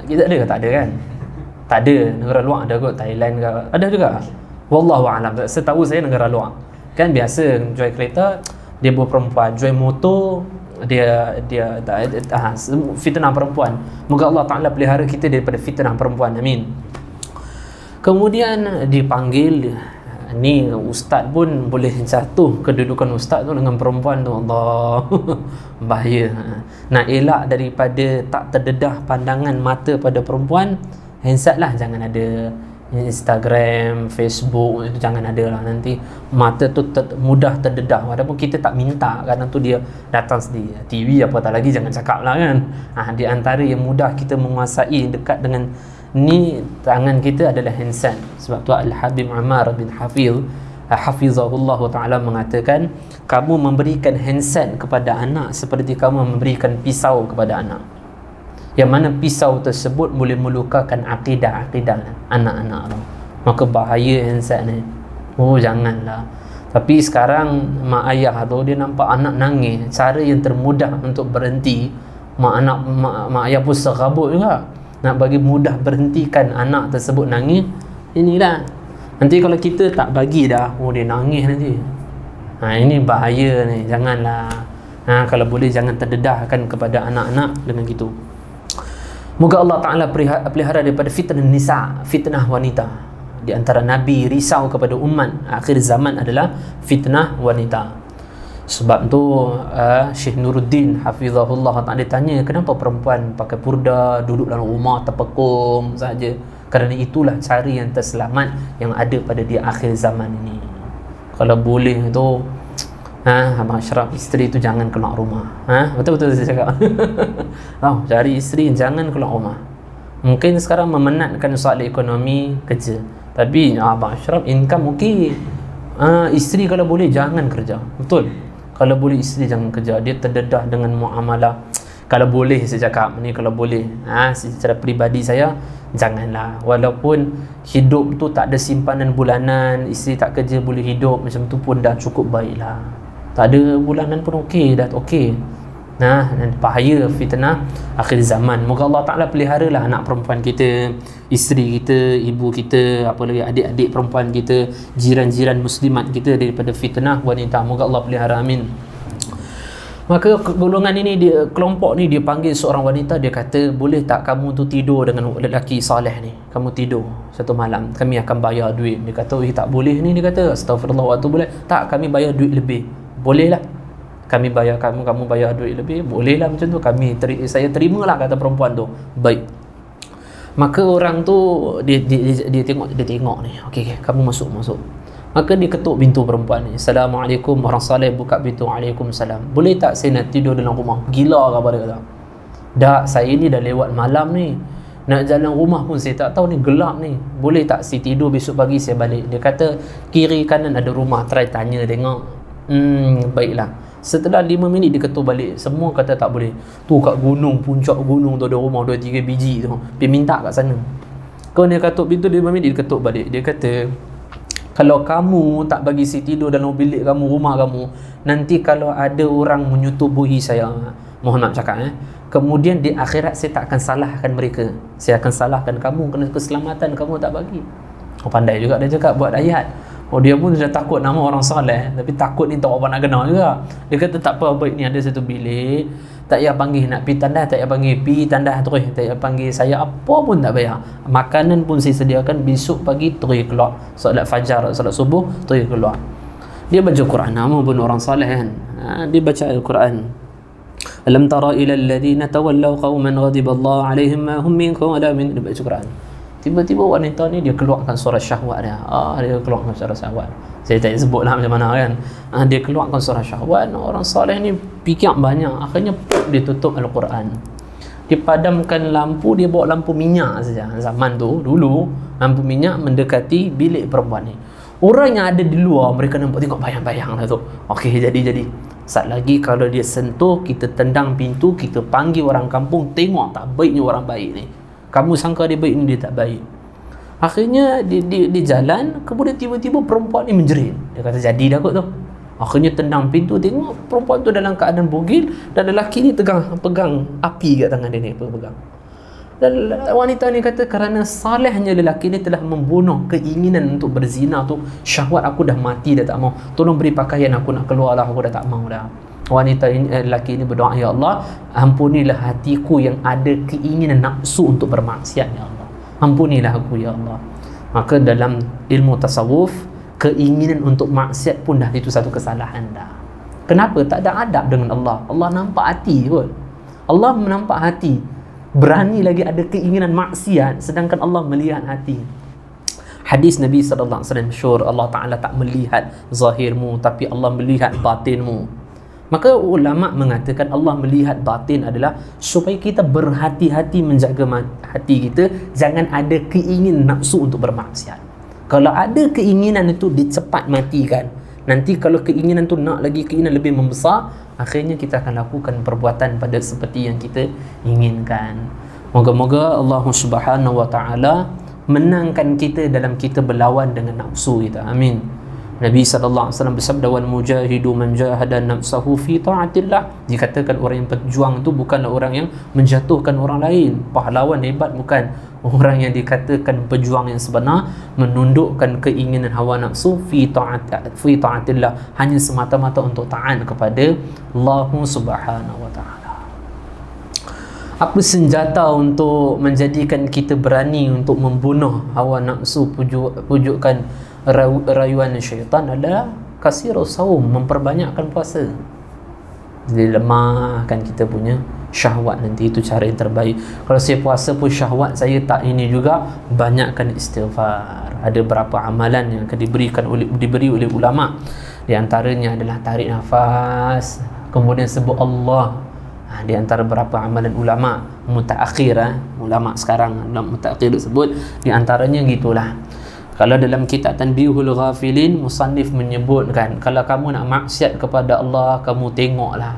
Kita ada ke tak ada kan? Tak ada, negara luar ada kot, Thailand ke, ada juga. Wallahu a'lam. Setahu saya negara luar. Kan biasa jual kereta dia bawa perempuan, jual motor dia fitnah perempuan. Moga Allah Ta'ala pelihara kita daripada fitnah perempuan, amin. Kemudian dipanggil ni ustaz pun boleh jatuh kedudukan ustaz tu dengan perempuan tu, Allah. Bahaya. Nak elak daripada tak terdedah pandangan mata pada perempuan, handset lah, jangan ada Instagram, Facebook, itu jangan ada lah. Nanti mata tu mudah terdedah, walaupun kita tak minta, kadang tu dia datang sendiri. TV apa tak lagi, jangan cakap lah kan. Di antara yang mudah kita menguasai dekat dengan ni tangan kita adalah handset. Sebab tu Al-Habib Umar bin Hafizahullah Ta'ala mengatakan, kamu memberikan handset kepada anak seperti kamu memberikan pisau kepada anak, yang mana pisau tersebut boleh melukakan akidah anak-anak tu. Maka bahaya handset ni. Janganlah. Tapi sekarang mak ayah tu, dia nampak anak nangis, cara yang termudah untuk berhenti, mak ayah pun serabut juga nak bagi mudah berhentikan anak tersebut nangis. Inilah, nanti kalau kita tak bagi dah, dia nangis nanti. Ini bahaya ni, janganlah. Kalau boleh jangan terdedahkan kepada anak-anak dengan gitu. Moga Allah Ta'ala pelihara daripada fitnah nisa, fitnah wanita. Di antara Nabi risau kepada umat akhir zaman adalah fitnah wanita. Sebab tu Syekh Nuruddin Hafizahullah Ta'ala tanya, kenapa perempuan pakai purda, duduk dalam rumah terpekung saja? Kerana itulah cara yang terselamat yang ada pada di akhir zaman ini. Kalau boleh tu Abang Ashraf, isteri tu jangan keluar rumah. Betul-betul saya cakap. Cari isteri, jangan keluar rumah. Mungkin sekarang memenatkan soal ekonomi kerja, tapi Abang Ashraf income okey. Isteri kalau boleh jangan kerja. Betul. Kalau boleh isteri jangan kerja. Dia terdedah dengan muamalah. Kalau boleh saya cakap ni, kalau boleh. Secara peribadi saya, janganlah. Walaupun hidup tu tak ada simpanan bulanan, isteri tak kerja boleh hidup, macam tu pun dah cukup baiklah. Tak ada bulanan pun okey, dah okey. Bahaya fitnah akhir zaman. Moga Allah Ta'ala peliharalah anak perempuan kita, isteri kita, ibu kita, apa lagi, adik-adik perempuan kita, jiran-jiran muslimat kita daripada fitnah wanita. Moga Allah pelihara, amin. Maka golongan ini, kelompok ni dia panggil seorang wanita, dia kata, boleh tak kamu tu tidur dengan lelaki soleh ni, kamu tidur satu malam, kami akan bayar duit. Dia kata, tak boleh ni. Dia kata, astagfirullah, waktu boleh tak, kami bayar duit lebih. Boleh lah, kami bayar kamu bayar duit lebih, boleh lah macam tu, saya terimalah, kata perempuan tu. Baik. Maka orang tu dia tengok ni, okey, kamu masuk. Maka dia ketuk pintu perempuan ni. Assalamualaikum, orang saleh buka pintu. Waalaikumsalam. Boleh tak saya nak tidur dalam rumah? Gila ke apa dia kata? Dah, saya ni dah lewat malam ni, nak jalan rumah pun saya tak tahu ni, gelap ni. Boleh tak saya tidur, besok pagi saya balik? Dia kata, kiri kanan ada rumah, try tanya tengok. Baiklah. Setelah 5 minit dia ketuk balik. Semua kata tak boleh. Tu kat gunung, puncak gunung tu ada rumah 2-3 biji tu. Dia minta kat sana. Kau dia ketuk pintu 5 minit, dia ketuk balik. Dia kata, kalau kamu tak bagi saya tidur dalam bilik kamu, rumah kamu, nanti kalau ada orang menyetubuhi saya, mohon maaf cakap, kemudian di akhirat saya tak akan salahkan mereka, saya akan salahkan kamu kerana keselamatan kamu tak bagi. Pandai juga dia cakap, buat ayat. Dia pun sudah takut nama orang soleh, tapi takut ni tak apa nak kena juga. Dia kata tak apa, baik ni ada satu bilik, tak payah panggil nak pergi tandas, tak payah panggil pergi tandas terus, tak payah panggil saya apa pun tak payah. Makanan pun saya sediakan, besok pagi terus keluar, solat fajar, solat subuh terus keluar. Dia baca Quran, nama pun orang soleh kan. Dia baca Al-Quran. Alam tara ila alladhina tawallaw qauman ghadiballahu alaihim ma hum minkum wala min. Dia baca Quran. Tiba-tiba wanita ni dia keluarkan suara syahwat dia. Dia keluarkan suara syahwat. Saya tak sebut lah macam mana kan. Dia keluarkan suara syahwat. Orang soleh ni fikir banyak. Akhirnya dia tutup Al-Quran. Dia padamkan lampu, dia bawa lampu minyak saja. Zaman tu, dulu, lampu minyak mendekati bilik perempuan ni. Orang yang ada di luar, mereka nampak tengok bayang-bayang lah tu. Okey, jadi. Saat lagi kalau dia sentuh, kita tendang pintu, kita panggil orang kampung, tengok tak baiknya orang baik ni. Kamu sangka dia baik ni, dia tak baik. Akhirnya dia jalan, kemudian tiba-tiba perempuan ni menjerit. Dia kata jadi dah kot tu. Akhirnya tendang pintu, tengok perempuan tu dalam keadaan bogil, dan lelaki ni pegang api kat tangan dia ni, pegang. Dan wanita ni kata, kerana salehnya lelaki ni telah membunuh keinginan untuk berzina tu, syahwat aku dah mati, dah tak mau. Tolong beri pakaian, aku nak keluar lah, aku dah tak mau dah. Wanita ini, lelaki ini berdoa, ya Allah, ampunilah hatiku yang ada keinginan nafsu untuk bermaksiat, ya Allah. Ampunilah aku, ya Allah. Maka dalam ilmu tasawuf, keinginan untuk maksiat pun dah itu satu kesalahan dah. Kenapa? Tak ada adab dengan Allah. Allah nampak hati kot. Allah menampak hati. Berani lagi ada keinginan maksiat, sedangkan Allah melihat hati. Hadis Nabi SAW masyhur, Allah Ta'ala tak melihat zahirmu, tapi Allah melihat batinmu. Maka ulama mengatakan Allah melihat batin adalah supaya kita berhati-hati menjaga hati kita, jangan ada keinginan nafsu untuk bermaksiat. Kalau ada keinginan itu, dicepat matikan. Nanti kalau keinginan tu nak lagi keinginan lebih membesar, akhirnya kita akan lakukan perbuatan pada seperti yang kita inginkan. Moga-moga Allah Subhanahu wa taala menangkan kita dalam kita berlawan dengan nafsu kita. Amin. Nabi SAW bersabda, wal mujahidu man jahada nafsahu fi ta'atillah. Dikatakan orang yang berjuang itu bukanlah orang yang menjatuhkan orang lain. Pahlawan hebat bukan. Orang yang dikatakan berjuang yang sebenar menundukkan keinginan hawa nafsu fi ta'atillah, hanya semata-mata untuk taat kepada Allah Subhanahu wa taala. Apa senjata untuk menjadikan kita berani untuk membunuh hawa nafsu, pujukan rayuan syaitan adalah kasirus saum, memperbanyakkan puasa. Jadi lemahkan kita punya syahwat, nanti itu cara yang terbaik. Kalau saya puasa pun syahwat saya tak ini juga, banyakkan istighfar. Ada berapa amalan yang akan diberi oleh ulama. Di antaranya adalah tarik nafas, kemudian sebut Allah. Di antara beberapa amalan ulama mutaakhir, ulama sekarang, ulama mutaakhir sebut, di antaranya gitulah. Kalau dalam kitab Tanbihul Ghafilin, musannif menyebutkan, kalau kamu nak maksiat kepada Allah, kamu tengoklah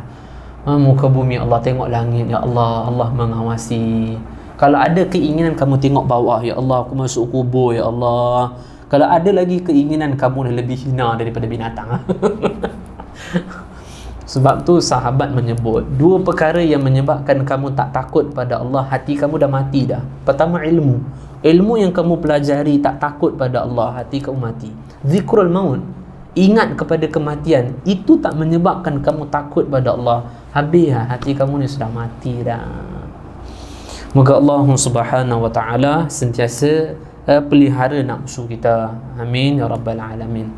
muka bumi Allah, tengok langit, ya Allah, Allah mengawasi. Kalau ada keinginan, kamu tengok bawah, ya Allah, aku masuk kubur, ya Allah. Kalau ada lagi keinginan, kamu lebih hina daripada binatang. Sebab tu sahabat menyebut dua perkara yang menyebabkan kamu tak takut pada Allah, hati kamu dah mati dah. Pertama, ilmu yang kamu pelajari tak takut pada Allah, hati kamu mati. Zikrul maut, ingat kepada kematian, itu tak menyebabkan kamu takut pada Allah, habis hati kamu ni sudah mati dah. Moga Allah Subhanahu wa taala sentiasa pelihara nafsu kita. Amin ya rabbal alamin.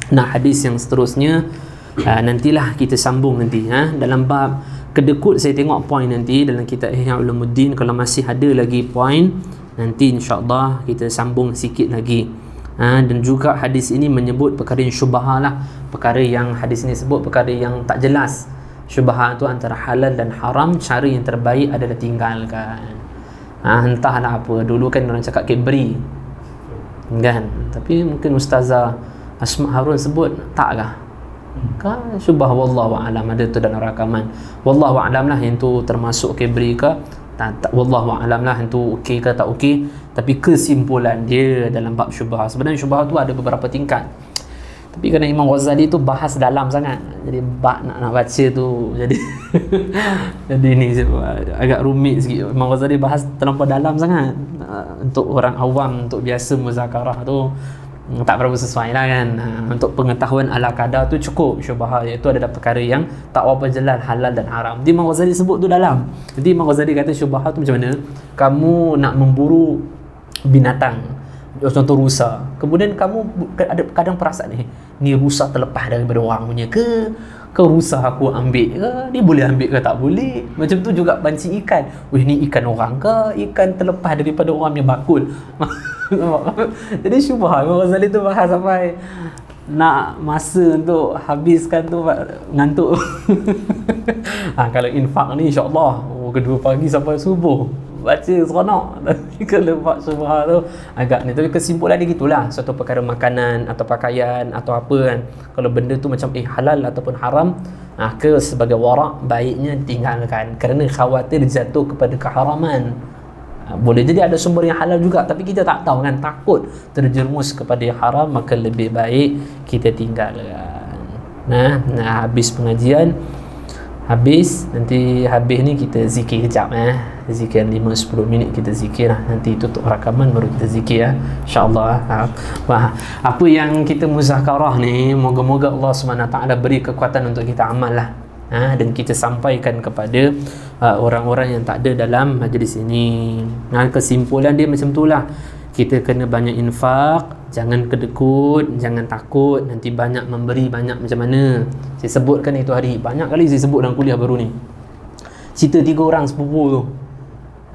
Nah, hadis yang seterusnya nantilah kita sambung nanti dalam bab kedekut. Saya tengok poin nanti dalam kitab Ihya Ulumuddin, kalau masih ada lagi poin nanti insya-Allah kita sambung sikit lagi. Dan juga hadis ini menyebut perkara yang syubhah lah, perkara yang hadis ini sebut perkara yang tak jelas. Syubhah tu antara halal dan haram, cara yang terbaik adalah tinggalkan. Entahlah apa, dulu kan orang cakap Cadbury kan, tapi mungkin Ustazah Asma Harun sebut takkah? Kan syubhah, wallahu a'lam, ada tu dalam rakaman. Wallahu a'lam lah yang tu termasuk Cadbury ke tak, wallahu a'lam lah yang tu okey ke tak okey. Tapi kesimpulan dia dalam bab syubhah, sebenarnya syubhah tu ada beberapa tingkat, tapi kerana Imam Ghazali tu bahas dalam sangat, jadi bab nak baca tu jadi jadi ni agak rumit sikit. Imam Ghazali bahas terlampau dalam sangat, untuk orang awam, untuk biasa muzakarah tu tak berapa sesuai lah kan. Untuk pengetahuan ala kadar tu cukup syubhah, iaitu ada perkara yang tak apa jelas halal dan haram. Jadi Imam Ghazali sebut tu dalam. Jadi Imam Ghazali kata syubhah tu macam mana, kamu nak memburu binatang, contoh rusa, kemudian kamu ada kadang perasaan ni rusa terlepas daripada orang punya ke rusa aku ambil ke, dia boleh ambil ke tak boleh. Macam tu juga banci ikan, ni ikan orang ke ikan terlepas daripada orang yang bakul. Jadi syubhah Imam Ghazali tu bahas sampai nak masa untuk habiskan tu ngantuk. Kalau infak ni insya-Allah kedua pagi sampai subuh baca seronok. Tapi kalau buat syubhah tu agak ni. Tapi kesimpulan dia gitulah, suatu perkara makanan atau pakaian atau apa kan, kalau benda tu macam halal ataupun haram, ke sebagai warak baiknya tinggalkan, kerana khawatir jatuh kepada keharaman. Boleh jadi ada sumber yang halal juga, tapi kita tak tahu kan, takut terjerumus kepada yang haram, maka lebih baik kita tinggalkan. Nah, habis pengajian, nanti habis ni kita zikir kejap zikir 5-10 minit kita zikir lah. Nanti tutup rakaman baru kita zikir insya-Allah. Apa yang kita muzakarah ni, moga-moga Allah SWT beri kekuatan untuk kita amal lah, dan kita sampaikan kepada orang-orang yang tak ada dalam majlis ini. Kesimpulan dia macam itulah, kita kena banyak infak, jangan kedekut, jangan takut, nanti banyak memberi, banyak macam mana. Saya sebutkan itu hari, banyak kali saya sebut dalam kuliah baru ni, cerita 3 orang sepupu tu,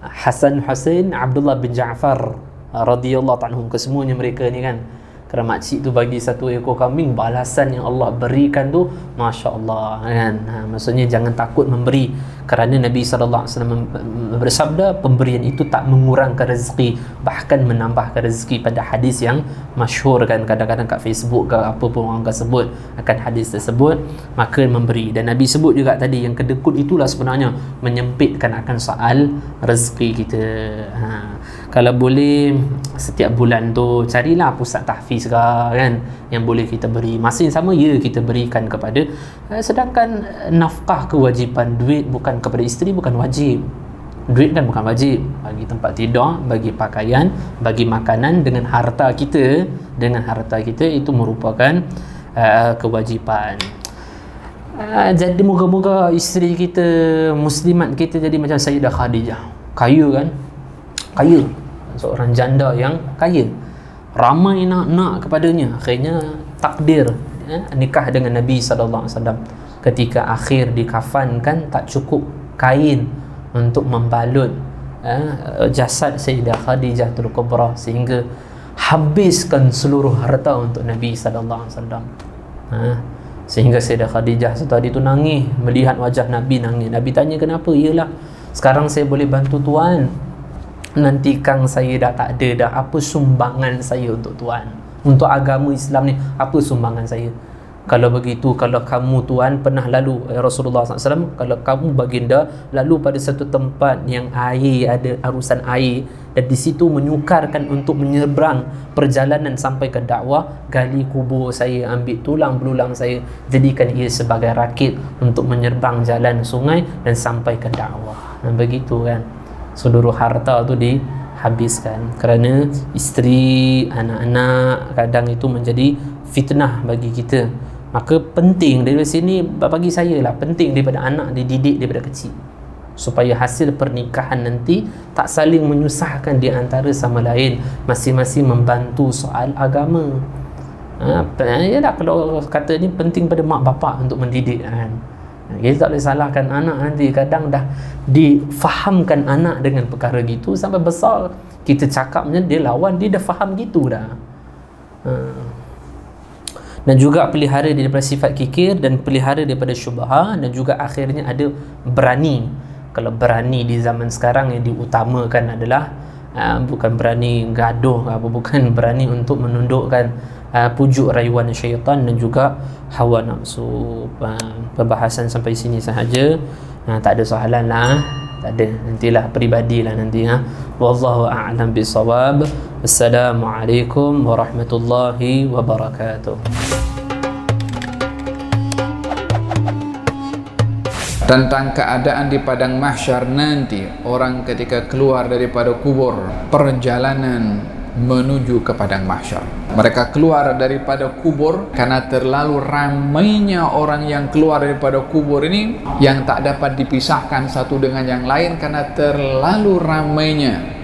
Hasan Hussein, Abdullah bin Ja'far radhiyallahu anhum. Kesemuanya mereka ni kan, kerana makcik tu bagi 1 ekor kambing, balasan yang Allah berikan tu Masya Allah kan. Maksudnya jangan takut memberi, kerana Nabi SAW bersabda, pemberian itu tak mengurangkan rezeki, bahkan menambahkan rezeki. Pada hadis yang masyhur kan, kadang-kadang kat Facebook ke apa pun orang akan sebut akan hadis tersebut, maka memberi. Dan Nabi sebut juga tadi, yang kedekut itulah sebenarnya menyempitkan akan soal rezeki kita. Kalau boleh setiap bulan tu carilah pusat tahfiz ke kan, yang boleh kita beri. Masa yang sama kita berikan kepada, sedangkan nafkah kewajipan duit bukan kepada isteri, bukan wajib. Duit kan bukan wajib, bagi tempat tidur, bagi pakaian, bagi makanan, dengan harta kita itu merupakan kewajipan. Jadi moga-moga isteri kita, muslimat kita jadi macam Sayyidah Khadijah, kaya kan, kaya, seorang janda yang kaya, ramai nak kepadanya. Akhirnya takdir nikah dengan Nabi SAW. Ketika akhir dikafankan, tak cukup kain untuk membalut jasad Sayyidah Khadijah Kubra, sehingga habiskan seluruh harta untuk Nabi SAW. Sehingga Sayyidah Khadijah satu hari tu nangis melihat wajah Nabi nangis. Nabi tanya kenapa? Iyalah, sekarang saya boleh bantu tuan, nanti kang saya dah tak ada dah. Apa sumbangan saya untuk tuan, untuk agama Islam ni? Apa sumbangan saya? Kalau begitu, kalau kamu tuan pernah lalu, Rasulullah SAW, kalau kamu baginda lalu pada satu tempat yang air, ada arusan air, dan di situ menyukarkan untuk menyeberang perjalanan sampai ke dakwah, gali kubur saya, ambil tulang belulang saya, jadikan ia sebagai rakit untuk menyeberang jalan sungai dan sampai ke dakwah. Dan begitu kan, seluruh harta tu dihabiskan kerana isteri, anak-anak kadang itu menjadi fitnah bagi kita. Maka penting dari sini, bagi saya lah, penting daripada anak dididik daripada kecil, supaya hasil pernikahan nanti tak saling menyusahkan di antara sama lain, masing-masing membantu soal agama. Yalah, kalau kata ni penting pada mak bapak untuk mendidik kan. Kita tak boleh salahkan anak nanti. Kadang dah difahamkan anak dengan perkara gitu, sampai besar kita cakapnya dia lawan, dia dah faham gitu dah. Dan juga pelihara daripada sifat kikir, dan pelihara daripada syubhah, dan juga akhirnya ada berani. Kalau berani di zaman sekarang yang diutamakan adalah bukan berani gaduh apa, bukan berani untuk menundukkan pujuk rayuan syaitan dan juga hawa nafsu. Pembahasan sampai sini sahaja. Tak ada soalan lah, tak ada, nantilah peribadilah nanti. Wallahu a'lam bisawab. Assalamualaikum warahmatullahi wabarakatuh. Tentang keadaan di padang mahsyar nanti, orang ketika keluar daripada kubur, perjalanan menuju ke padang mahsyar. Mereka keluar daripada kubur karena terlalu ramainya orang yang keluar daripada kubur ini, yang tak dapat dipisahkan satu dengan yang lain karena terlalu ramainya.